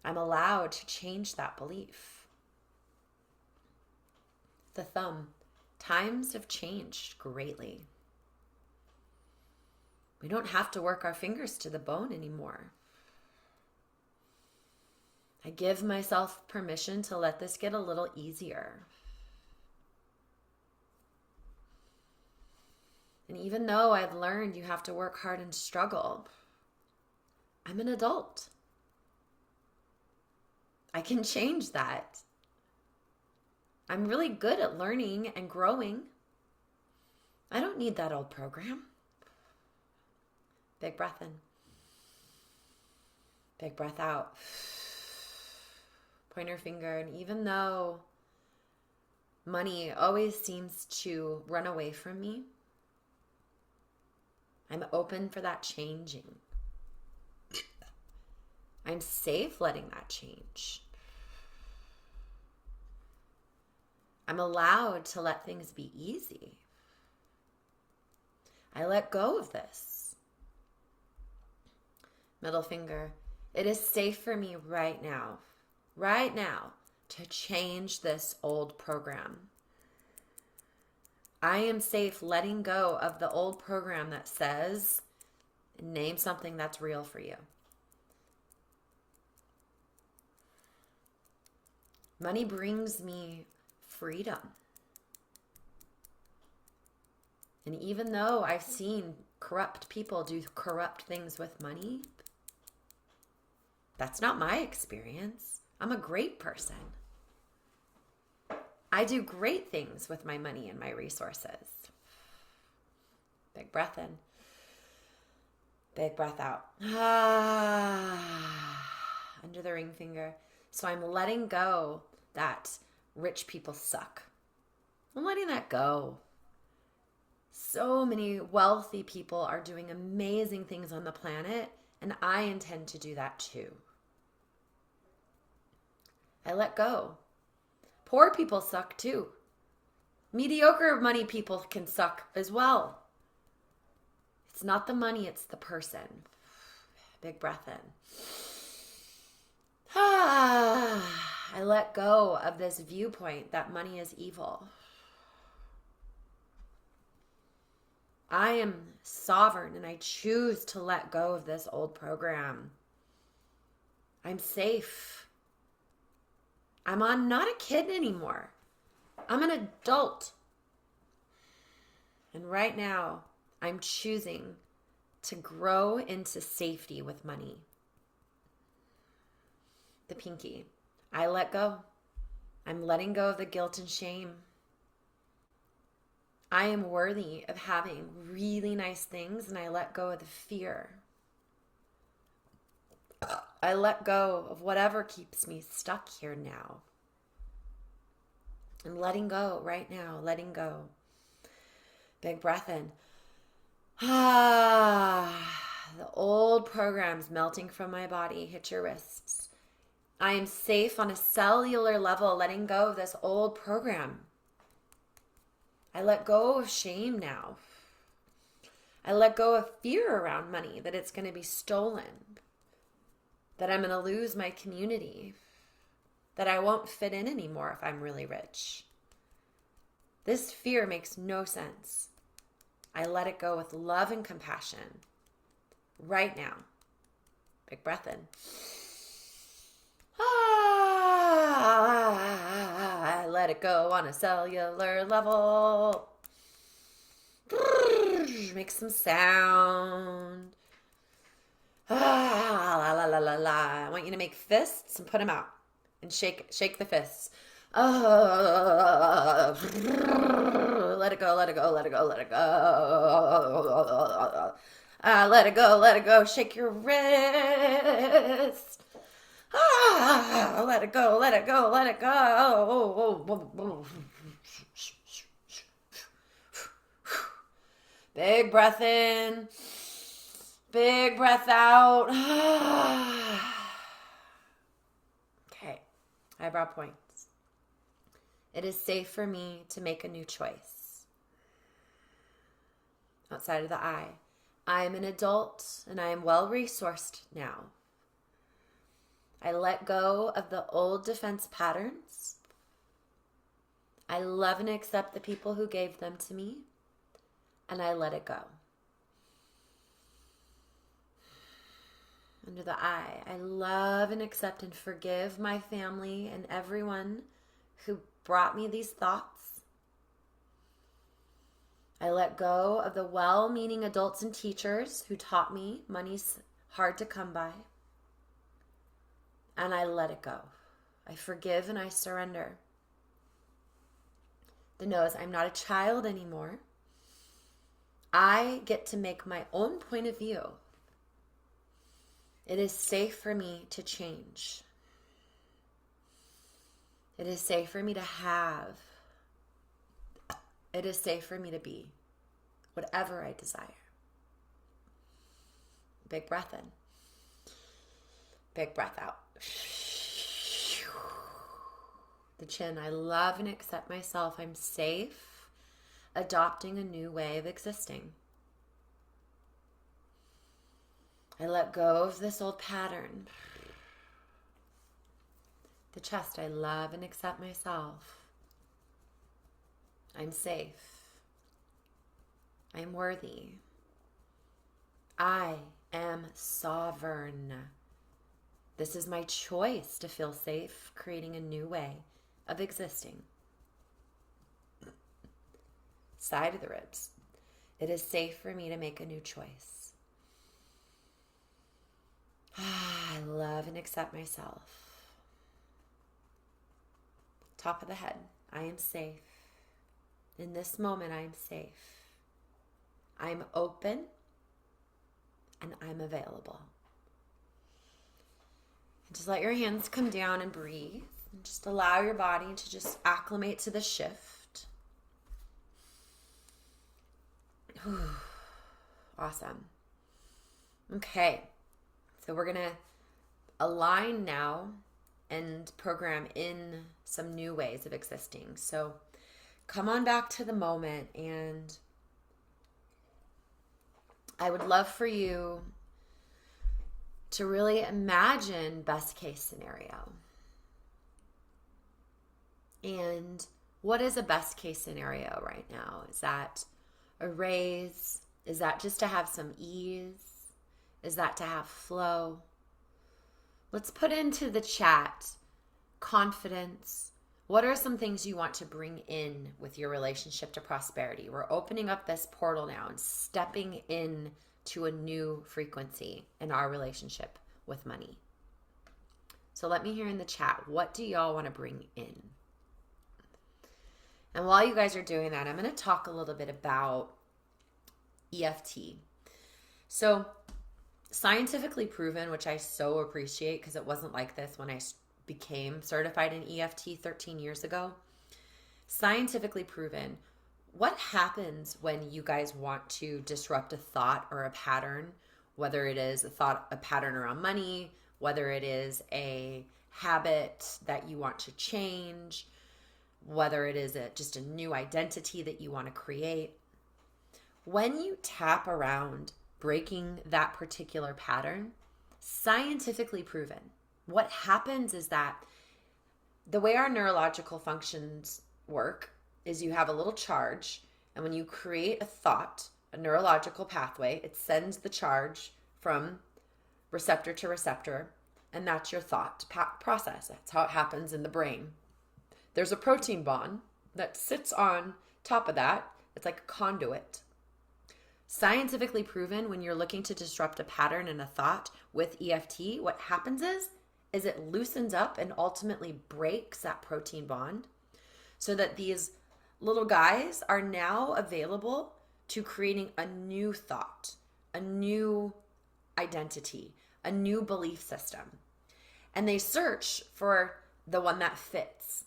I'm allowed to change that belief. The thumb. Times have changed greatly. We don't have to work our fingers to the bone anymore. I give myself permission to let this get a little easier. And even though I've learned you have to work hard and struggle, I'm an adult. I can change that. I'm really good at learning and growing. I don't need that old program. Big breath in. Big breath out. Pointer finger. And even though money always seems to run away from me, I'm open for that changing. I'm safe letting that change. I'm allowed to let things be easy. I let go of this. Middle finger. It is safe for me right now, to change this old program. I am safe letting go of the old program that says, name something that's real for you. Money brings me freedom. And even though I've seen corrupt people do corrupt things with money, that's not my experience. I'm a great person. I do great things with my money and my resources. Big breath in. Big breath out. Under the ring finger. So I'm letting go that rich people suck. I'm letting that go. So many wealthy people are doing amazing things on the planet, and I intend to do that too. I let go. Poor people suck too. Mediocre money people can suck as well. It's not the money, it's the person. Big breath in. I let go of this viewpoint that money is evil. I am sovereign and I choose to let go of this old program. I'm safe. Not a kid anymore. I'm an adult. And right now, I'm choosing to grow into safety with money. The pinky. I let go. I'm letting go of the guilt and shame. I am worthy of having really nice things, and I let go of the fear. I let go of whatever keeps me stuck here now. I'm letting go right now, letting go. Big breath in. The old programs melting from my body. Hit your wrists. I am safe on a cellular level, letting go of this old program. I let go of shame now. I let go of fear around money, that it's going to be stolen, that I'm going to lose my community, that I won't fit in anymore if I'm really rich. This fear makes no sense. I let it go with love and compassion right now. Big breath in. I let it go on a cellular level. Make some sound. La, la, la, la, la. I want you to make fists and put them out and shake the fists. Let it go, let it go, let it go, let it go. Let it go, let it go. Shake your wrist. Let it go, let it go, let it go. Big breath in. Big breath out. Okay. Eyebrow points. It is safe for me to make a new choice. Outside of the eye. I am an adult and I am well resourced now. I let go of the old defense patterns. I love and accept the people who gave them to me, and I let it go. Under the eye, I love and accept and forgive my family and everyone who brought me these thoughts. I let go of the well-meaning adults and teachers who taught me money's hard to come by. And I let it go. I forgive and I surrender. The nose, I'm not a child anymore. I get to make my own point of view. It is safe for me to change. It is safe for me to have. It is safe for me to be whatever I desire. Big breath in. Big breath out. The chin, I love and accept myself. I'm safe, adopting a new way of existing. I let go of this old pattern. The chest, I love and accept myself. I'm safe. I'm worthy. I am sovereign. This is my choice to feel safe, creating a new way of existing. Side of the ribs. It is safe for me to make a new choice. I love and accept myself. Top of the head. I am safe. In this moment, I am safe. I'm open and I'm available. And just let your hands come down and breathe. And just allow your body to just acclimate to the shift. Awesome. Okay. So we're going to align now and program in some new ways of existing. So come on back to the moment, and I would love for you to really imagine best case scenario. And what is a best case scenario right now? Is that a raise? Is that just to have some ease? Is that to have flow? Let's put into the chat confidence. What are some things you want to bring in with your relationship to prosperity? We're opening up this portal now and stepping in to a new frequency in our relationship with money. So let me hear in the chat, what do y'all want to bring in? And while you guys are doing that, I'm going to talk a little bit about EFT. So scientifically proven, which I so appreciate because it wasn't like this when I became certified in EFT 13 years ago. Scientifically proven, what happens when you guys want to disrupt a thought or a pattern, whether it is a pattern around money, whether it is a habit that you want to change, whether it is just a new identity that you want to create. When you tap around breaking that particular pattern, scientifically proven, what happens is that the way our neurological functions work is you have a little charge, and when you create a thought, a neurological pathway, it sends the charge from receptor to receptor, and that's your thought process. That's how it happens in the brain. There's a protein bond that sits on top of that. It's like a conduit. Scientifically proven, when you're looking to disrupt a pattern and a thought with EFT, what happens is it loosens up and ultimately breaks that protein bond so that these little guys are now available to creating a new thought, a new identity, a new belief system. And they search for the one that fits.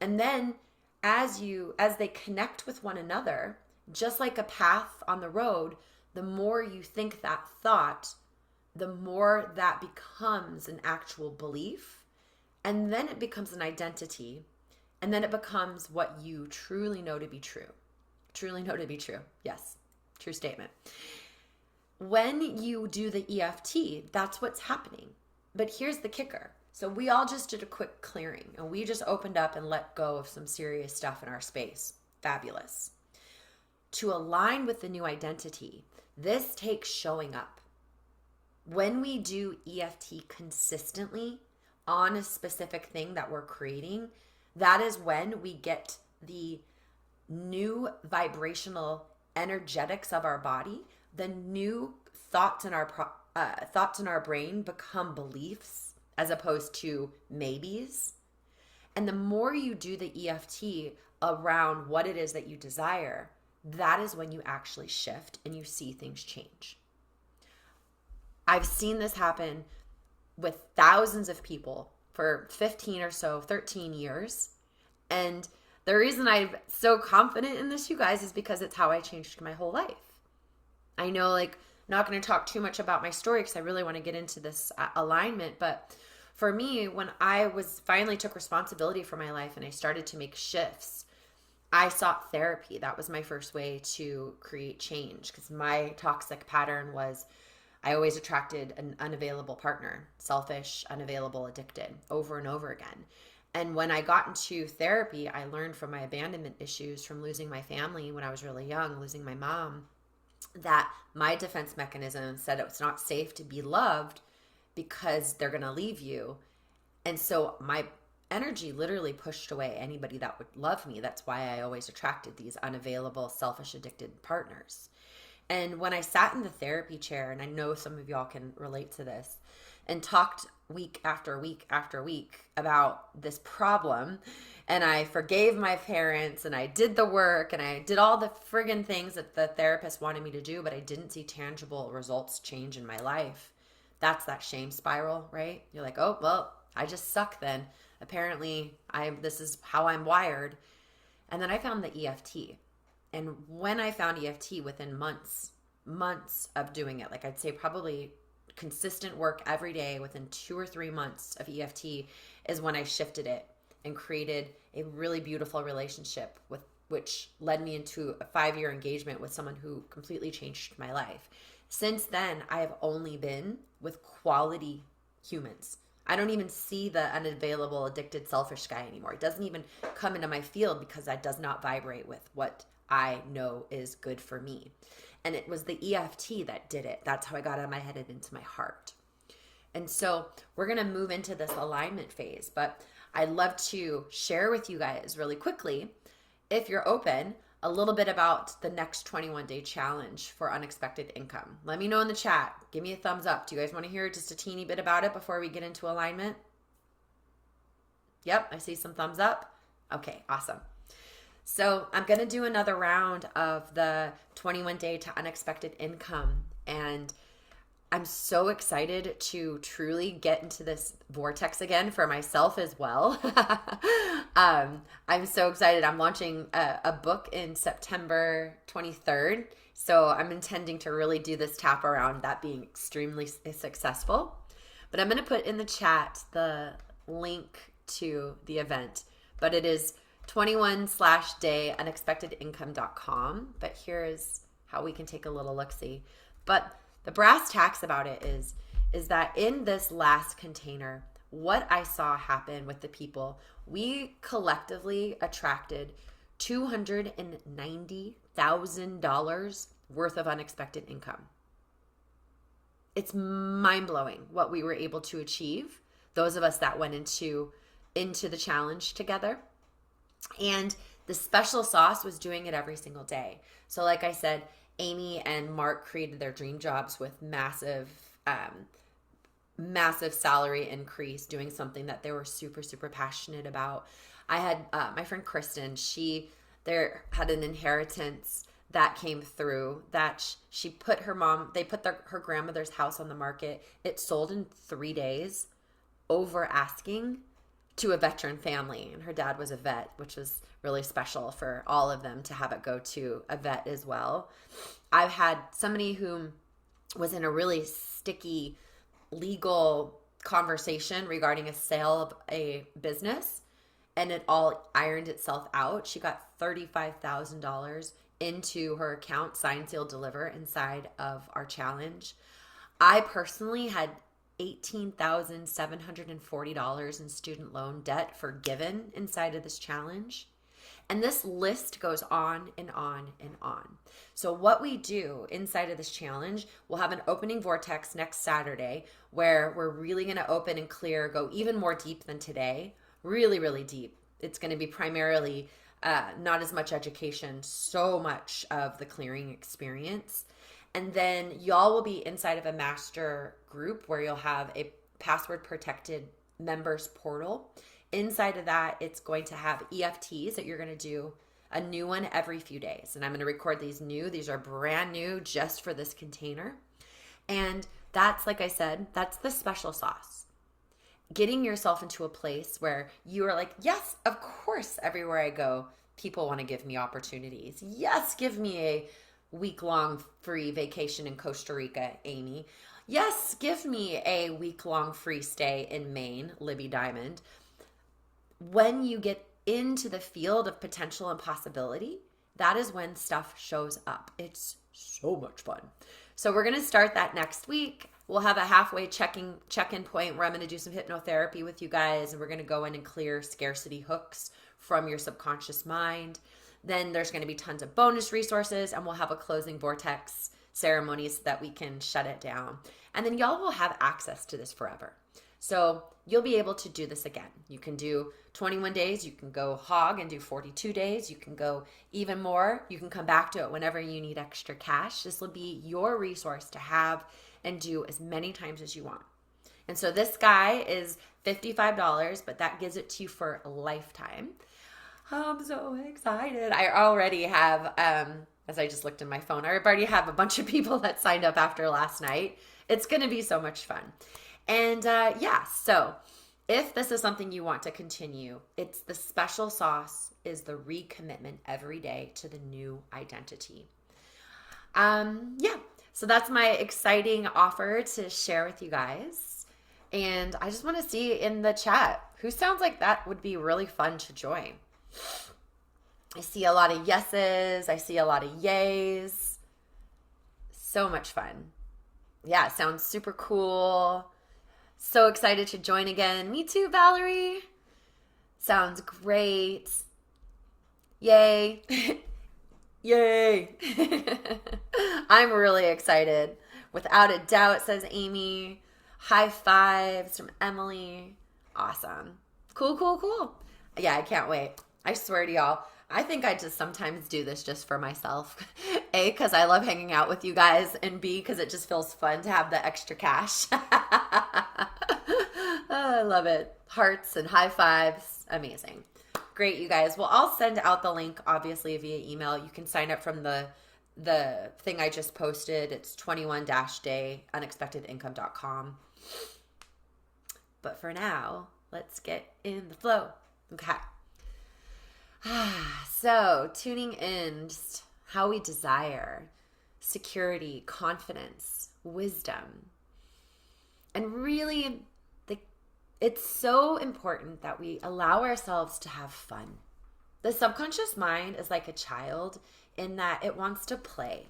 And then as they connect with one another, just like a path on the road, the more you think that thought, the more that becomes an actual belief, and then it becomes an identity, and then it becomes what you truly know to be true. Truly know to be true. Yes, true statement. When you do the EFT, that's what's happening. But here's the kicker. So we all just did a quick clearing, and we just opened up and let go of some serious stuff in our space. Fabulous. To align with the new identity, this takes showing up. When we do EFT consistently on a specific thing that we're creating, that is when we get the new vibrational energetics of our body. The new thoughts in our brain become beliefs as opposed to maybes. And the more you do the EFT around what it is that you desire, that is when you actually shift and you see things change. I've seen this happen with thousands of people for 15 or so, 13 years. And the reason I'm so confident in this, you guys, is because it's how I changed my whole life. I know, like, I'm not going to talk too much about my story because I really want to get into this alignment. But for me, when I finally took responsibility for my life and I started to make shifts, I sought therapy. That was my first way to create change, because my toxic pattern was I always attracted an unavailable partner, selfish, unavailable, addicted, over and over again. And when I got into therapy, I learned from my abandonment issues, from losing my family when I was really young, losing my mom, that my defense mechanism said it's not safe to be loved because they're going to leave you. And so my energy literally pushed away anybody that would love me. That's why I always attracted these unavailable, selfish, addicted partners. And when I sat in the therapy chair, and I know some of y'all can relate to this, and talked week after week after week about this problem, and I forgave my parents, and I did the work, and I did all the friggin' things that the therapist wanted me to do, but I didn't see tangible results change in my life. That's that shame spiral, right? You're like, oh, well, I just suck then. Apparently, this is how I'm wired. And then I found the EFT. And when I found EFT, within months of doing it, like I'd say probably consistent work every day, within 2 or 3 months of EFT is when I shifted it and created a really beautiful relationship which led me into a 5-year engagement with someone who completely changed my life. Since then, I have only been with quality humans. I don't even see the unavailable, addicted, selfish guy anymore. It doesn't even come into my field because that does not vibrate with what I know is good for me. And it was the EFT that did it. That's how I got out of my head and into my heart. And so we're going to move into this alignment phase, but I'd love to share with you guys really quickly, if you're open, a little bit about the next 21-day challenge for unexpected income. Let me know in the chat. Give me a thumbs up. Do you guys want to hear just a teeny bit about it before we get into alignment? Yep, I see some thumbs up. Okay, awesome. So I'm going to do another round of the 21-day to unexpected income, and I'm so excited to truly get into this vortex again for myself as well. I'm so excited. I'm launching a book in September 23rd. So I'm intending to really do this tap around that being extremely successful. But I'm going to put in the chat the link to the event. But it is 21/day unexpectedincome.com. But here's how we can take a little look-see. But the brass tacks about it is that in this last container, what I saw happen with the people, we collectively attracted $290,000 worth of unexpected income. It's mind-blowing what we were able to achieve, those of us that went into the challenge together. And the special sauce was doing it every single day. So like I said, Amy and Mark created their dream jobs with massive salary increase, doing something that they were super, super passionate about. I had my friend Kristen, there had an inheritance that came through that she put they put her grandmother's house on the market. It sold in 3 days over asking to a veteran family, and her dad was a vet, which was really special for all of them to have it go to a vet as well. I've had somebody who was in a really sticky legal conversation regarding a sale of a business, and it all ironed itself out. She got $35,000 into her account, sign, seal, deliver, inside of our challenge. I personally had $18,740 in student loan debt forgiven inside of this challenge. And this list goes on and on and on. So what we do inside of this challenge, we'll have an opening vortex next Saturday where we're really going to open and clear, go even more deep than today, really, really deep. It's going to be primarily not as much education, so much of the clearing experience. And then y'all will be inside of a master group where you'll have a password protected members portal. Inside of that, it's going to have EFTs that you're going to do a new one every few days. And I'm going to record these new. These are brand new just for this container. And that's, like I said, that's the special sauce. Getting yourself into a place where you are like, yes, of course, everywhere I go, people want to give me opportunities. Yes, give me a week-long free vacation in Costa Rica, Amy. Yes, give me a week-long free stay in Maine, Libby Diamond. When you get into the field of potential and possibility, that is when stuff shows up. It's so much fun. So we're going to start that next week. We'll have a halfway check-in point where I'm going to do some hypnotherapy with you guys, and we're going to go in and clear scarcity hooks from your subconscious mind. Then there's going to be tons of bonus resources, and we'll have a closing vortex ceremony so that we can shut it down. And then y'all will have access to this forever. So you'll be able to do this again. You can do 21 days. You can go hog and do 42 days. You can go even more. You can come back to it whenever you need extra cash. This will be your resource to have and do as many times as you want. And so this guy is $55, but that gives it to you for a lifetime. I'm so excited. I already have, as I just looked in my phone, I already have a bunch of people that signed up after last night. It's going to be so much fun. And so if this is something you want to continue, it's the special sauce is the recommitment every day to the new identity. So that's my exciting offer to share with you guys. And I just want to see in the chat, who sounds like that would be really fun to join? I see a lot of yeses. I see a lot of yays. So much fun. Yeah, it sounds super cool. So excited to join again. Me too, Valerie. Sounds great. Yay. Yay. I'm really excited. Without a doubt, says Amy. High fives from Emily. Awesome. Cool, cool, cool. Yeah, I can't wait. I swear to y'all, I think I just sometimes do this just for myself. A, because I love hanging out with you guys, and B, because it just feels fun to have the extra cash. Oh, I love it. Hearts and high fives. Amazing. Great, you guys. Well, I'll send out the link, obviously, via email. You can sign up from the thing I just posted. It's 21-day unexpectedincome.com. But for now, let's get in the flow. Okay. So, tuning in, just how we desire security, confidence, wisdom. And really, it's so important that we allow ourselves to have fun. The subconscious mind is like a child in that it wants to play.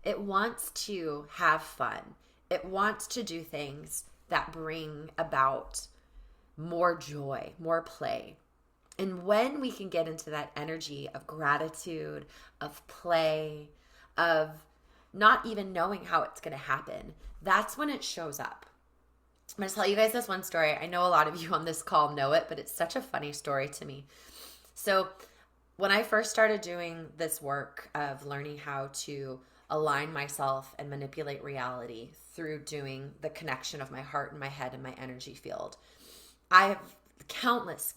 It wants to have fun. It wants to do things that bring about more joy, more play. And when we can get into that energy of gratitude, of play, of not even knowing how it's going to happen, that's when it shows up. I'm going to tell you guys this one story. I know a lot of you on this call know it, but it's such a funny story to me. So when I first started doing this work of learning how to align myself and manipulate reality through doing the connection of my heart and my head and my energy field, I have countless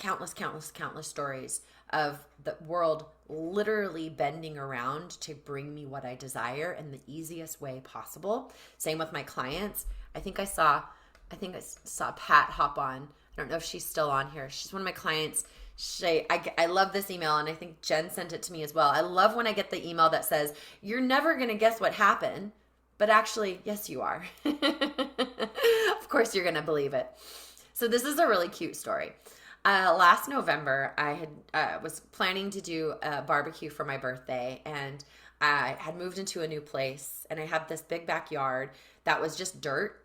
stories of the world literally bending around to bring me what I desire in the easiest way possible. Same with my clients. I think I saw Pat hop on. I don't know if she's still on here. She's one of my clients. I love this email, and I think Jen sent it to me as well. I love when I get the email that says, you're never going to guess what happened, but actually, yes, you are. Of course, you're going to believe it. So this is a really cute story. Last November, I was planning to do a barbecue for my birthday, and I had moved into a new place, and I had this big backyard that was just dirt.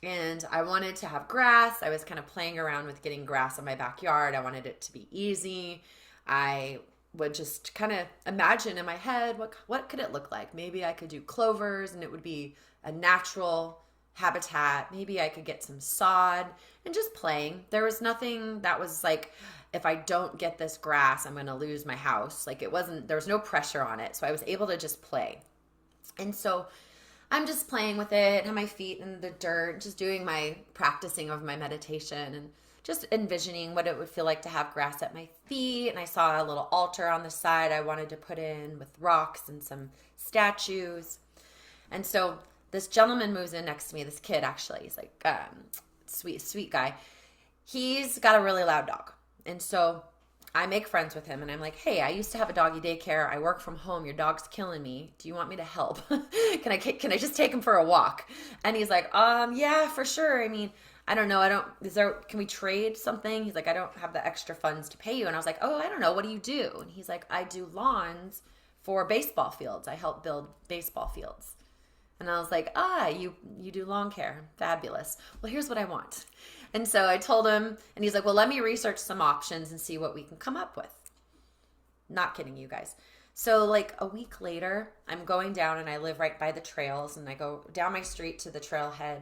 And I wanted to have grass. I was kind of playing around with getting grass in my backyard. I wanted it to be easy. I would just kind of imagine in my head, what could it look like? Maybe I could do clovers and it would be a natural habitat. Maybe I could get some sod and just playing. There was nothing that was like, if I don't get this grass, I'm going to lose my house. Like there was no pressure on it. So I was able to just play. And so I'm just playing with it, have my feet in the dirt, just doing my practicing of my meditation and just envisioning what it would feel like to have grass at my feet. And I saw a little altar on the side I wanted to put in with rocks and some statues. And so this gentleman moves in next to me, this kid actually. He's like sweet guy. He's got a really loud dog. And so I make friends with him and I'm like, hey, I used to have a doggy daycare. I work from home. Your dog's killing me. Do you want me to help? Can I just take him for a walk? And he's like, yeah, for sure. I mean, I don't know. Can we trade something? He's like, I don't have the extra funds to pay you. And I was like, oh, I don't know. What do you do? And he's like, I do lawns for baseball fields. I help build baseball fields. And I was like, you do lawn care. Fabulous. Well, here's what I want. And so I told him, and he's like, well, let me research some options and see what we can come up with. Not kidding you guys. So like a week later, I'm going down and I live right by the trails and I go down my street to the trailhead.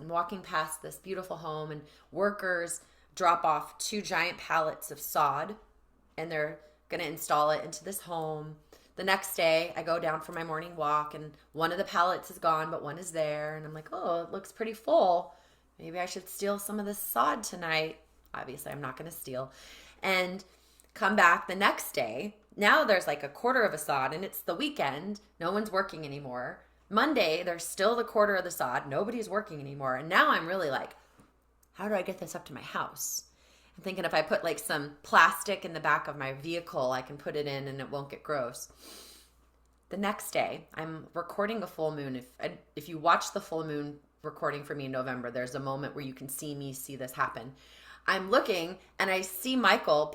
I'm walking past this beautiful home and workers drop off 2 giant pallets of sod and they're going to install it into this home. The next day, I go down for my morning walk and one of the pallets is gone, but one is there. And I'm like, oh, it looks pretty full. Maybe I should steal some of this sod tonight. Obviously, I'm not going to steal. And come back the next day. Now there's like a quarter of a sod and it's the weekend. No one's working anymore. Monday, there's still the quarter of the sod. Nobody's working anymore. And now I'm really like, how do I get this up to my house? I'm thinking if I put like some plastic in the back of my vehicle, I can put it in and it won't get gross. The next day, I'm recording a full moon. If you watch the full moon recording for me in November, there's a moment where you can see this happen. I'm looking and I see Michael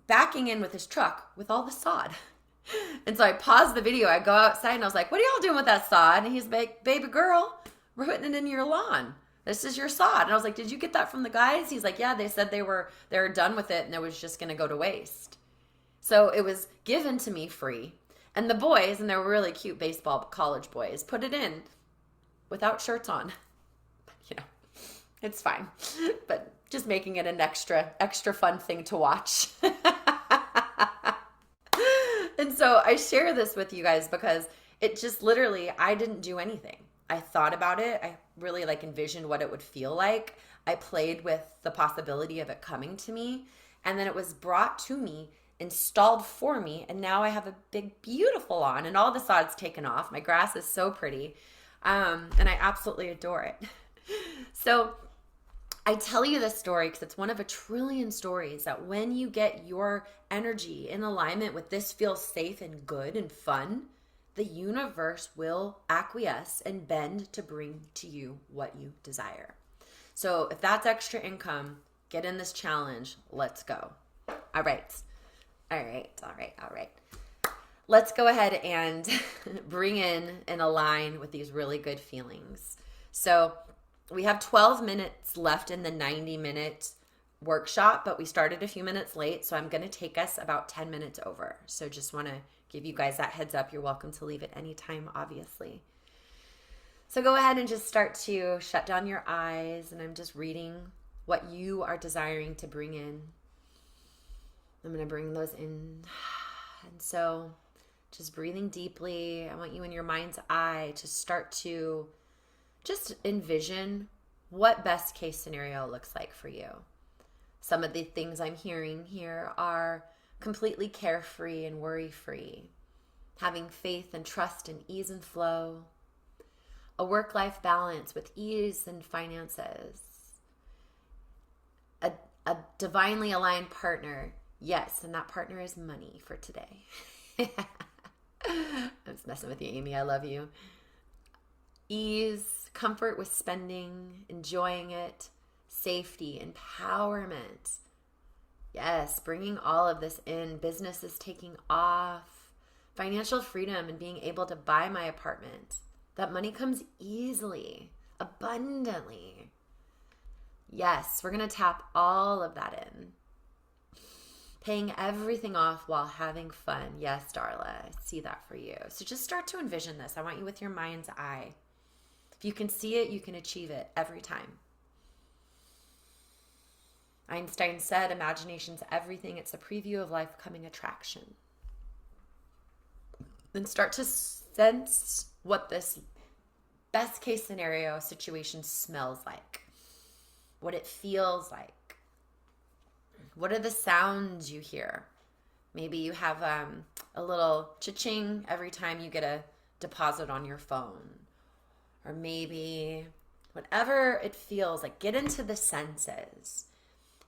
backing in with his truck with all the sod. And so I paused the video. I go outside and I was like, what are y'all doing with that sod? And he's like, baby girl, we're putting it in your lawn. This is your sod. And I was like, did you get that from the guys? He's like, yeah, they said they were done with it and it was just going to go to waste. So it was given to me free. And the boys, and they were really cute baseball college boys, put it in without shirts on. You know, it's fine. But just making it an extra fun thing to watch. And so I share this with you guys because it just literally, I didn't do anything. I thought about it. I really like envisioned what it would feel like. I played with the possibility of it coming to me. And then it was brought to me, installed for me. And now I have a big, beautiful lawn and all the sods taken off. My grass is so pretty. And I absolutely adore it. So I tell you this story because it's one of a trillion stories that when you get your energy in alignment with this feels safe and good and fun, the universe will acquiesce and bend to bring to you what you desire. So if that's extra income, get in this challenge. Let's go. All right. Let's go ahead and bring in and align with these really good feelings. So we have 12 minutes left in the 90-minute workshop, but we started a few minutes late, so I'm going to take us about 10 minutes over. So just want to give you guys that heads up. You're welcome to leave at any time, obviously. So go ahead and just start to shut down your eyes, and I'm just reading what you are desiring to bring in. I'm going to bring those in. And so just breathing deeply, I want you in your mind's eye to start to just envision what best case scenario looks like for you. Some of the things I'm hearing here are completely carefree and worry-free, having faith and trust and ease and flow, a work-life balance with ease and finances, a divinely aligned partner. Yes, and that partner is money for today. I'm just messing with you, Amy. I love you. Ease, comfort with spending, enjoying it, safety, empowerment. Yes, bringing all of this in. Business is taking off. Financial freedom and being able to buy my apartment. That money comes easily, abundantly. Yes, we're going to tap all of that in. Paying everything off while having fun. Yes, Darla, I see that for you. So just start to envision this. I want you with your mind's eye. If you can see it, you can achieve it every time. Einstein said, imagination's everything. It's a preview of life becoming attraction. Then start to sense what this best case scenario situation smells like, what it feels like. What are the sounds you hear? Maybe you have a little cha-ching every time you get a deposit on your phone. Or maybe whatever it feels like, get into the senses.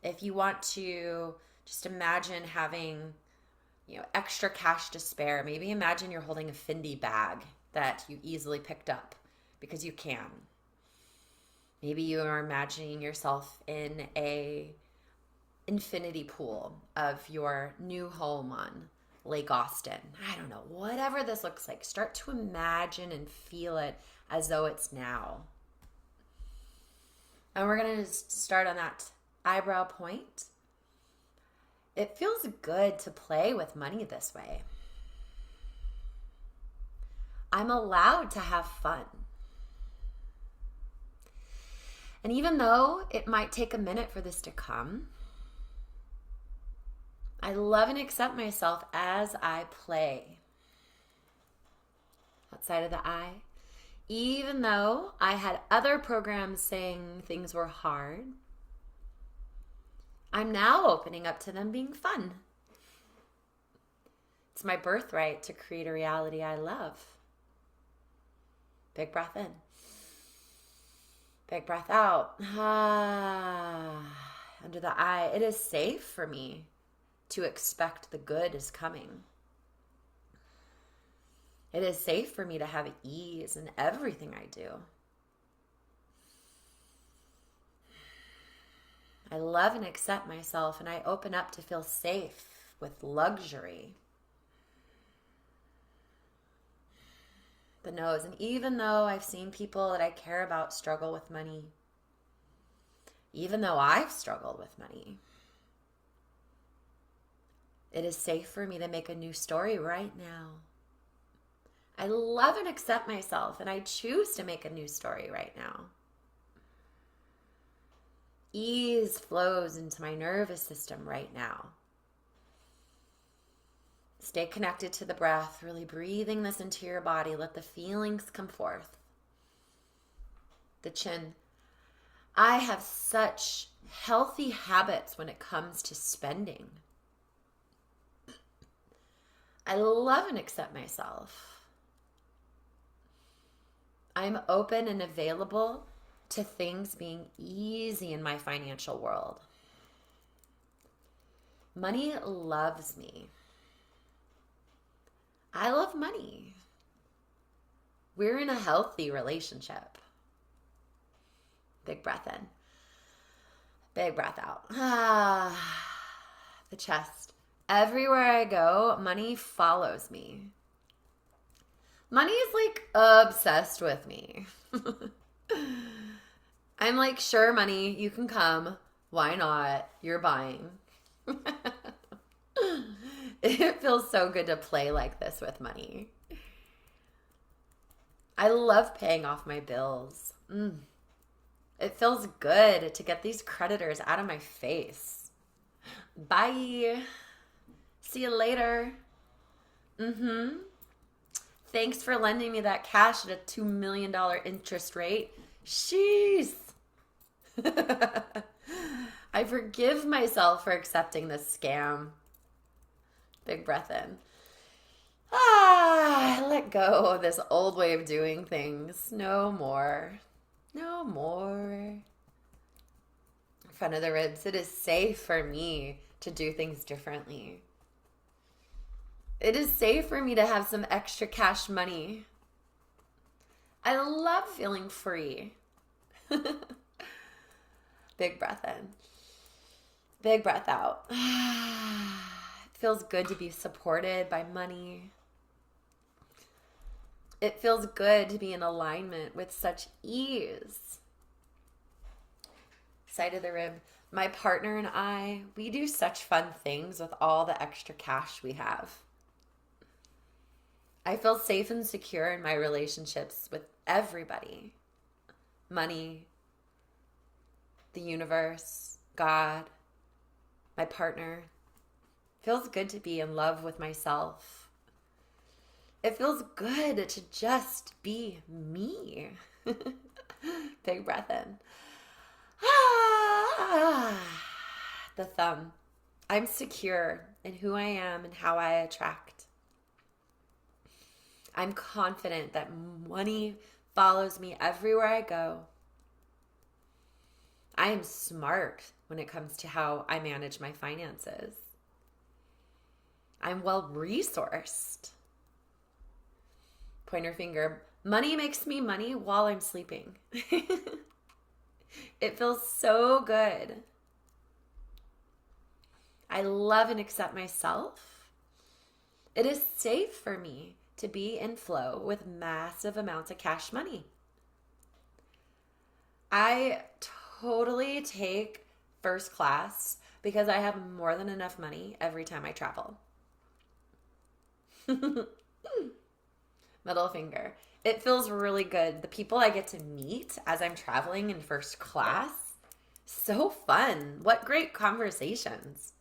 If you want to just imagine having, extra cash to spare, maybe imagine you're holding a Fendi bag that you easily picked up because you can. Maybe you are imagining yourself in a infinity pool of your new home on Lake Austin. I don't know, whatever this looks like, start to imagine and feel it as though it's now. And we're going to start on that eyebrow point. It feels good to play with money this way. I'm allowed to have fun. And even though it might take a minute for this to come, I love and accept myself as I play. Outside of the eye. Even though I had other programs saying things were hard, I'm now opening up to them being fun. It's my birthright to create a reality I love. Big breath in. Big breath out. Under the eye. It is safe for me to expect the good is coming. It is safe for me to have ease in everything I do. I love and accept myself, and I open up to feel safe with luxury. The nose. And even though I've seen people that I care about struggle with money, even though I've struggled with money, It is safe for me to make a new story right now. I love and accept myself, and I choose to make a new story right now. Ease flows into my nervous system right now. Stay connected to the breath, really breathing this into your body. Let the feelings come forth. The chin. I have such healthy habits when it comes to spending. I love and accept myself. I'm open and available to things being easy in my financial world. Money loves me. I love money. We're in a healthy relationship. Big breath in. Big breath out. The chest. Everywhere I go, money follows me. Money is like obsessed with me. I'm like, sure, money, you can come. Why not? You're buying. It feels so good to play like this with money. I love paying off my bills. It feels good to get these creditors out of my face. Bye. See you later. Thanks for lending me that cash at a $2 million interest rate. Sheesh. I forgive myself for accepting this scam. Big breath in. I let go of this old way of doing things. No more. No more. Front of the ribs. It is safe for me to do things differently. It is safe for me to have some extra cash money. I love feeling free. Big breath in. Big breath out. It feels good to be supported by money. It feels good to be in alignment with such ease. Side of the rib. My partner and I, we do such fun things with all the extra cash we have. I feel safe and secure in my relationships with everybody. Money, the universe, God, my partner. Feels good to be in love with myself. It feels good to just be me. Big breath in. The thumb. I'm secure in who I am and how I attract. I'm confident that money follows me everywhere I go. I am smart when it comes to how I manage my finances. I'm well resourced. Pointer finger. Money makes me money while I'm sleeping. It feels so good. I love and accept myself. It is safe for me to be in flow with massive amounts of cash money. I totally take first class because I have more than enough money every time I travel. Middle finger. It feels really good. The people I get to meet as I'm traveling in first class, so fun. What great conversations.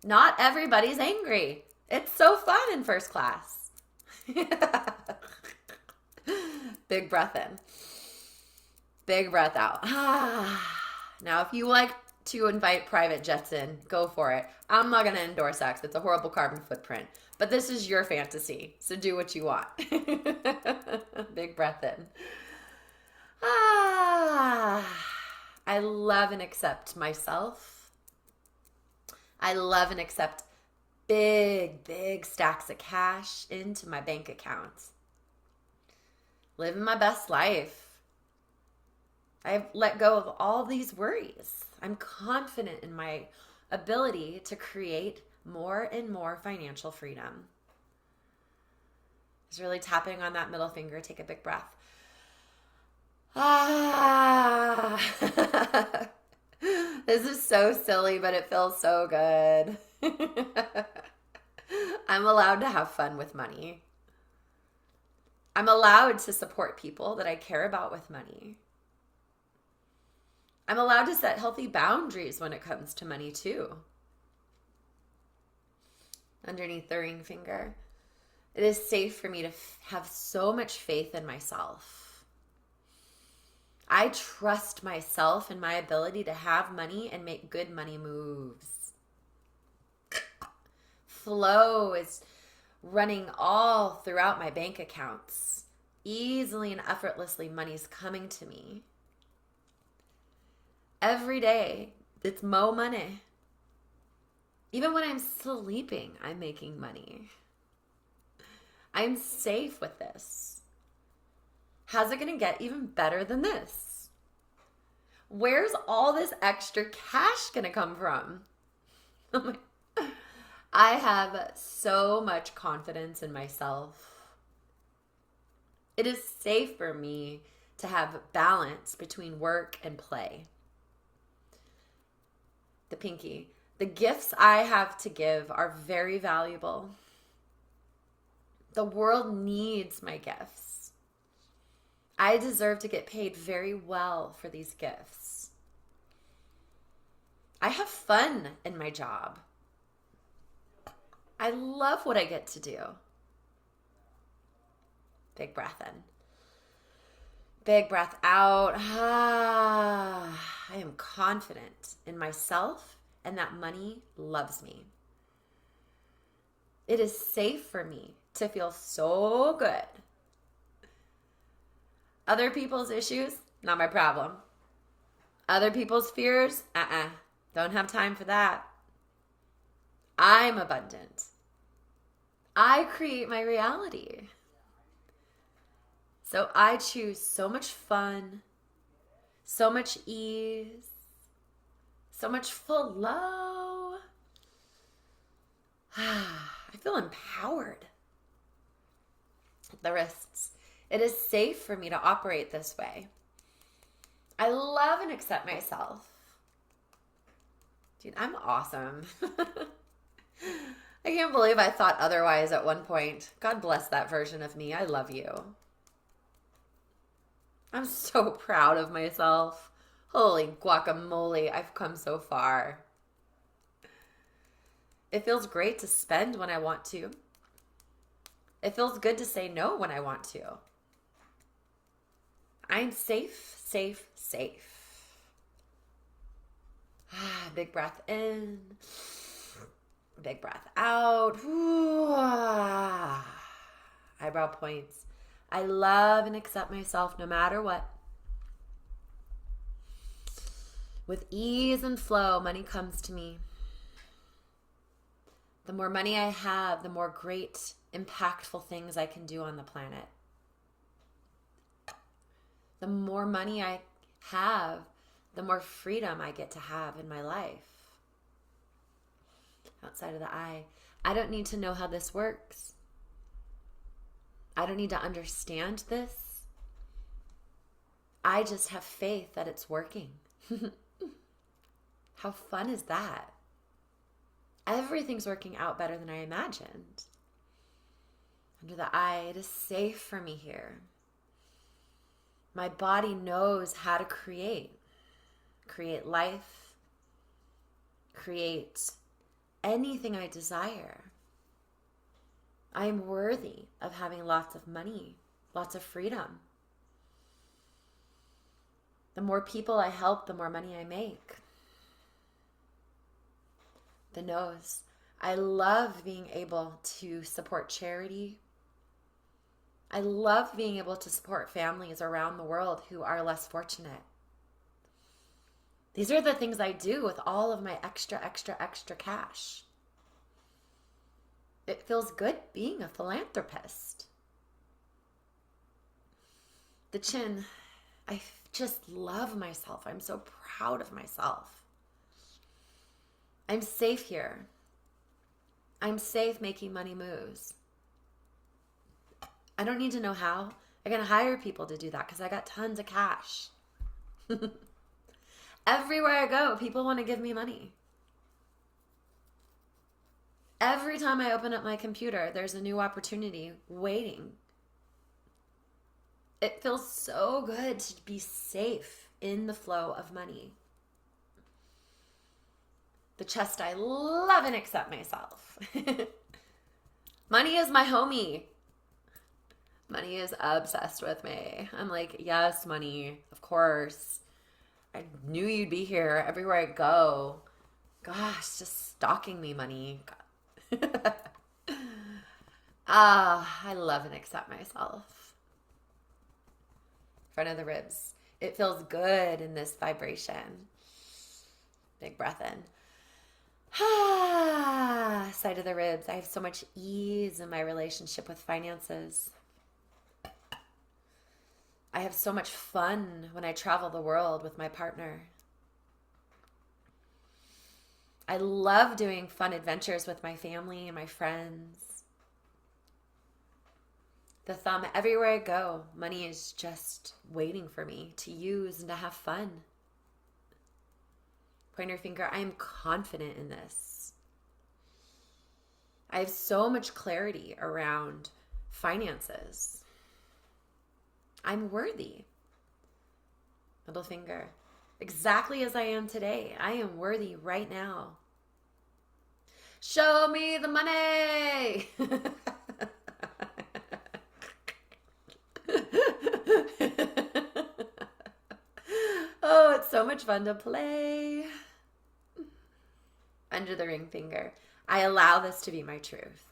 Not everybody's angry. It's so fun in first class. Big breath in. Big breath out. Now, if you like to invite private jets in, go for it. I'm not going to endorse that 'cause it's a horrible carbon footprint. But this is your fantasy, so do what you want. Big breath in. I love and accept myself. I love and accept big, big stacks of cash into my bank account. Living my best life. I've let go of all these worries. I'm confident in my ability to create more and more financial freedom. Just really tapping on that middle finger. Take a big breath. This is so silly, but it feels so good. I'm allowed to have fun with money. I'm allowed to support people that I care about with money. I'm allowed to set healthy boundaries when it comes to money too. Underneath the ring finger, it is safe for me to have so much faith in myself. I trust myself and my ability to have money and make good money moves. Flow is running all throughout my bank accounts. Easily and effortlessly, money's coming to me. Every day, it's mo money. Even when I'm sleeping, I'm making money. I'm safe with this. How's it going to get even better than this? Where's all this extra cash going to come from? I have so much confidence in myself. It is safe for me to have balance between work and play. The pinky. The gifts I have to give are very valuable. The world needs my gifts. I deserve to get paid very well for these gifts. I have fun in my job. I love what I get to do. Big breath in. Big breath out. I am confident in myself and that money loves me. It is safe for me to feel so good. Other people's issues, not my problem. Other people's fears, don't have time for that. I'm abundant. I create my reality. So I choose so much fun, so much ease, so much flow. I feel empowered. The wrists. It is safe for me to operate this way. I love and accept myself. Dude, I'm awesome. I can't believe I thought otherwise at one point. God bless that version of me. I love you. I'm so proud of myself. Holy guacamole, I've come so far. It feels great to spend when I want to. It feels good to say no when I want to. I'm safe, safe, safe. Big breath in. Big breath out. Eyebrow points. I love and accept myself no matter what. With ease and flow, money comes to me. The more money I have, the more great, impactful things I can do on the planet. The more money I have, the more freedom I get to have in my life. Outside of the eye, I don't need to know how this works. I don't need to understand this. I just have faith that it's working. How fun is that? Everything's working out better than I imagined. Under the eye, it is safe for me here. My body knows how to create life, create anything I desire. I am worthy of having lots of money, lots of freedom. The more people I help, the more money I make. The nose. I love being able to support charity. I love being able to support families around the world who are less fortunate. These are the things I do with all of my extra cash. It feels good being a philanthropist. The chin. I just love myself. I'm so proud of myself. I'm safe here. I'm safe making money moves. I don't need to know how. I can hire people to do that because I got tons of cash. Everywhere I go, people want to give me money. Every time I open up my computer, there's a new opportunity waiting. It feels so good to be safe in the flow of money. The chest I love and accept myself. Money is my homie. Money is obsessed with me. I'm like, yes, money, of course. I knew you'd be here everywhere I go. Gosh, just stalking me, money. I love and accept myself. Front of the ribs. It feels good in this vibration. Big breath in. Side of the ribs. I have so much ease in my relationship with finances. I have so much fun when I travel the world with my partner. I love doing fun adventures with my family and my friends. The thumb, everywhere I go, money is just waiting for me to use and to have fun. Pointer finger, I am confident in this. I have so much clarity around finances. I'm worthy. Middle finger, exactly as I am today. I am worthy right now. Show me the money. Oh, it's so much fun to play. Under the ring finger. I allow this to be my truth.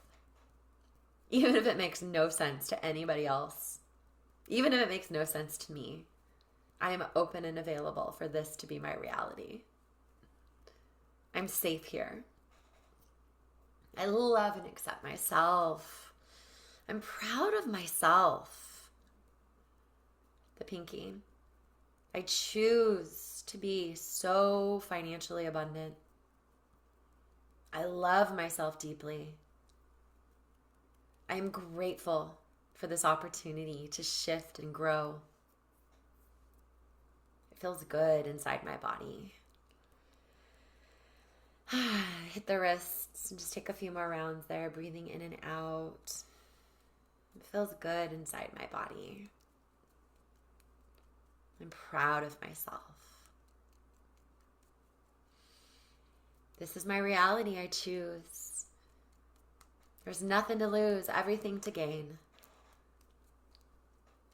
Even if it makes no sense to anybody else. Even if it makes no sense to me. I am open and available for this to be my reality. I'm safe here. I love and accept myself. I'm proud of myself. The pinky. I choose to be so financially abundant. I love myself deeply. I am grateful for this opportunity to shift and grow. It feels good inside my body. Hit the wrists and just take a few more rounds there, breathing in and out. It feels good inside my body. I'm proud of myself. This is my reality I choose. There's nothing to lose, everything to gain.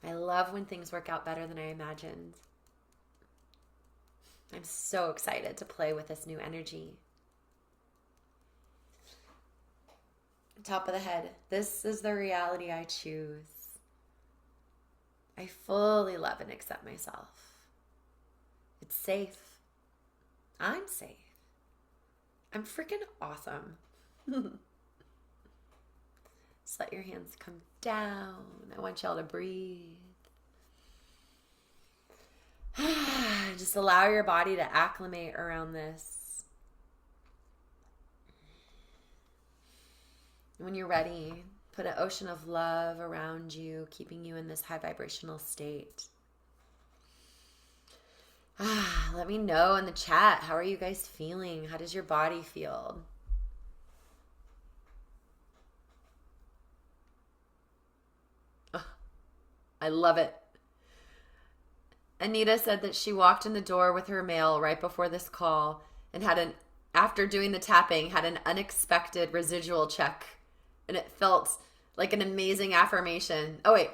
I love when things work out better than I imagined. I'm so excited to play with this new energy. Top of the head. This is the reality I choose. I fully love and accept myself. It's safe. I'm safe. I'm freaking awesome. Just let your hands come down. I want y'all to breathe. Just allow your body to acclimate around this. When you're ready, put an ocean of love around you, keeping you in this high vibrational state. Let me know in the chat. How are you guys feeling? How does your body feel? I love it. Anita said that she walked in the door with her mail right before this call and after doing the tapping, had an unexpected residual check. And it felt like an amazing affirmation. Oh, wait.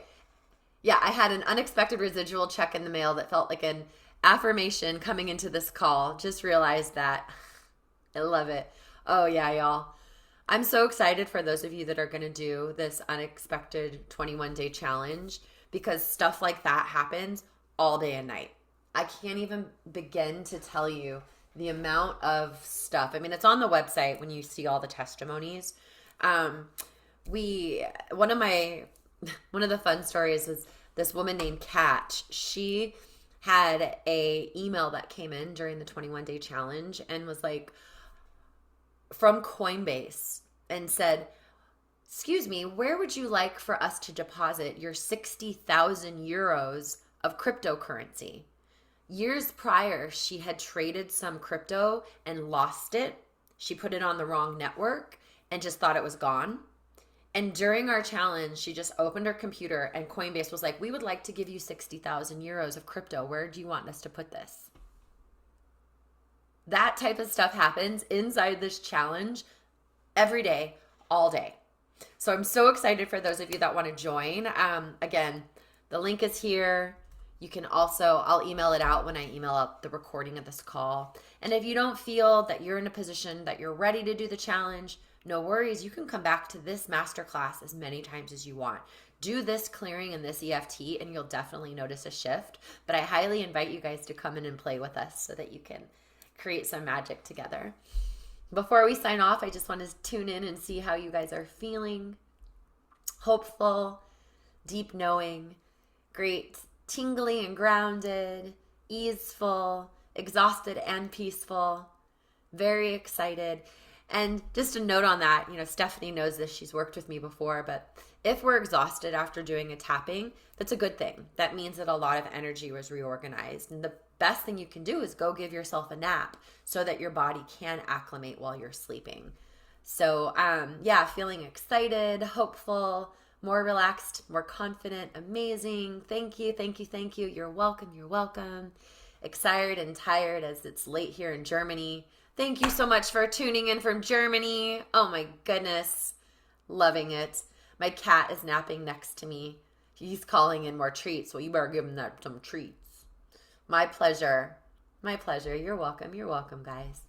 Yeah, I had an unexpected residual check in the mail that felt like an affirmation coming into this call. Just realized that. I love it. Oh, yeah, y'all. I'm so excited for those of you that are going to do this unexpected 21-day challenge because stuff like that happens all day and night. I can't even begin to tell you the amount of stuff. I mean, it's on the website when you see all the testimonies. One of the fun stories was this woman named Kat. She had a email that came in during the 21-day challenge and was like from Coinbase and said, "Excuse me, where would you like for us to deposit your 60,000 euros of cryptocurrency?" Years prior, she had traded some crypto and lost it. She put it on the wrong network and just thought it was gone. And during our challenge, she just opened her computer and Coinbase was like, we would like to give you 60,000 euros of crypto. Where do you want us to put this? That type of stuff happens inside this challenge every day, all day. So I'm so excited for those of you that want to join. Again, the link is here. You can also, I'll email it out when I email out the recording of this call. And if you don't feel that you're in a position that you're ready to do the challenge, no worries. You can come back to this masterclass as many times as you want. Do this clearing and this EFT and you'll definitely notice a shift. But I highly invite you guys to come in and play with us so that you can create some magic together. Before we sign off, I just want to tune in and see how you guys are feeling. Hopeful, deep knowing, great, tingly and grounded, easeful, exhausted and peaceful, very excited. And just a note on that, Stephanie knows this, she's worked with me before, but if we're exhausted after doing a tapping, that's a good thing. That means that a lot of energy was reorganized. And the best thing you can do is go give yourself a nap so that your body can acclimate while you're sleeping. So, feeling excited, hopeful, more relaxed, more confident, amazing. Thank you, thank you, thank you. You're welcome, you're welcome. Excited and tired as it's late here in Germany. Thank you so much for tuning in from Germany. Oh my goodness. Loving it. My cat is napping next to me. He's calling in more treats. Well, you better give him some treats. My pleasure. My pleasure. You're welcome. You're welcome, guys.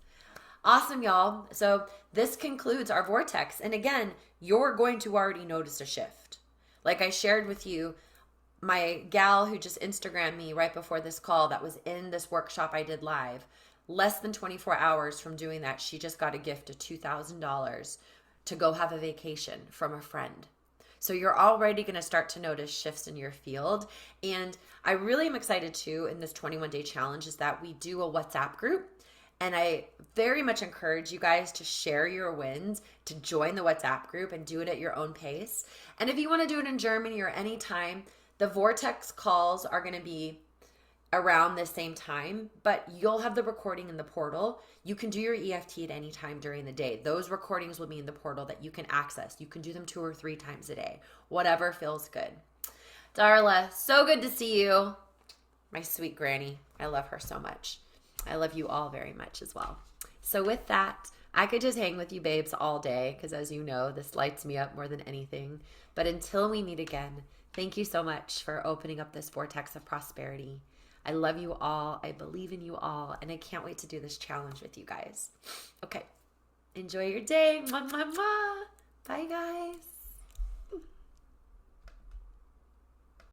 Awesome, y'all. So this concludes our vortex. And again, you're going to already notice a shift. Like I shared with you, my gal who just Instagrammed me right before this call that was in this workshop I did live, less than 24 hours from doing that, she just got a gift of $2,000 to go have a vacation from a friend. So you're already going to start to notice shifts in your field. And I really am excited too in this 21-day challenge is that we do a WhatsApp group. And I very much encourage you guys to share your wins, to join the WhatsApp group and do it at your own pace. And if you want to do it in Germany or anytime, the Vortex calls are going to be around the same time, but you'll have the recording in the portal. You can do your EFT at any time during the day. Those recordings will be in the portal that you can access. You can do them 2 or 3 times a day, whatever feels good. Darla, so good to see you. My sweet granny. I love her so much. I love you all very much as well. So with that, I could just hang with you babes all day because as you know, this lights me up more than anything. But until we meet again, thank you so much for opening up this vortex of prosperity. I love you all. I believe in you all. And I can't wait to do this challenge with you guys. Okay. Enjoy your day. Mwah, mwah, mwah. Bye, guys.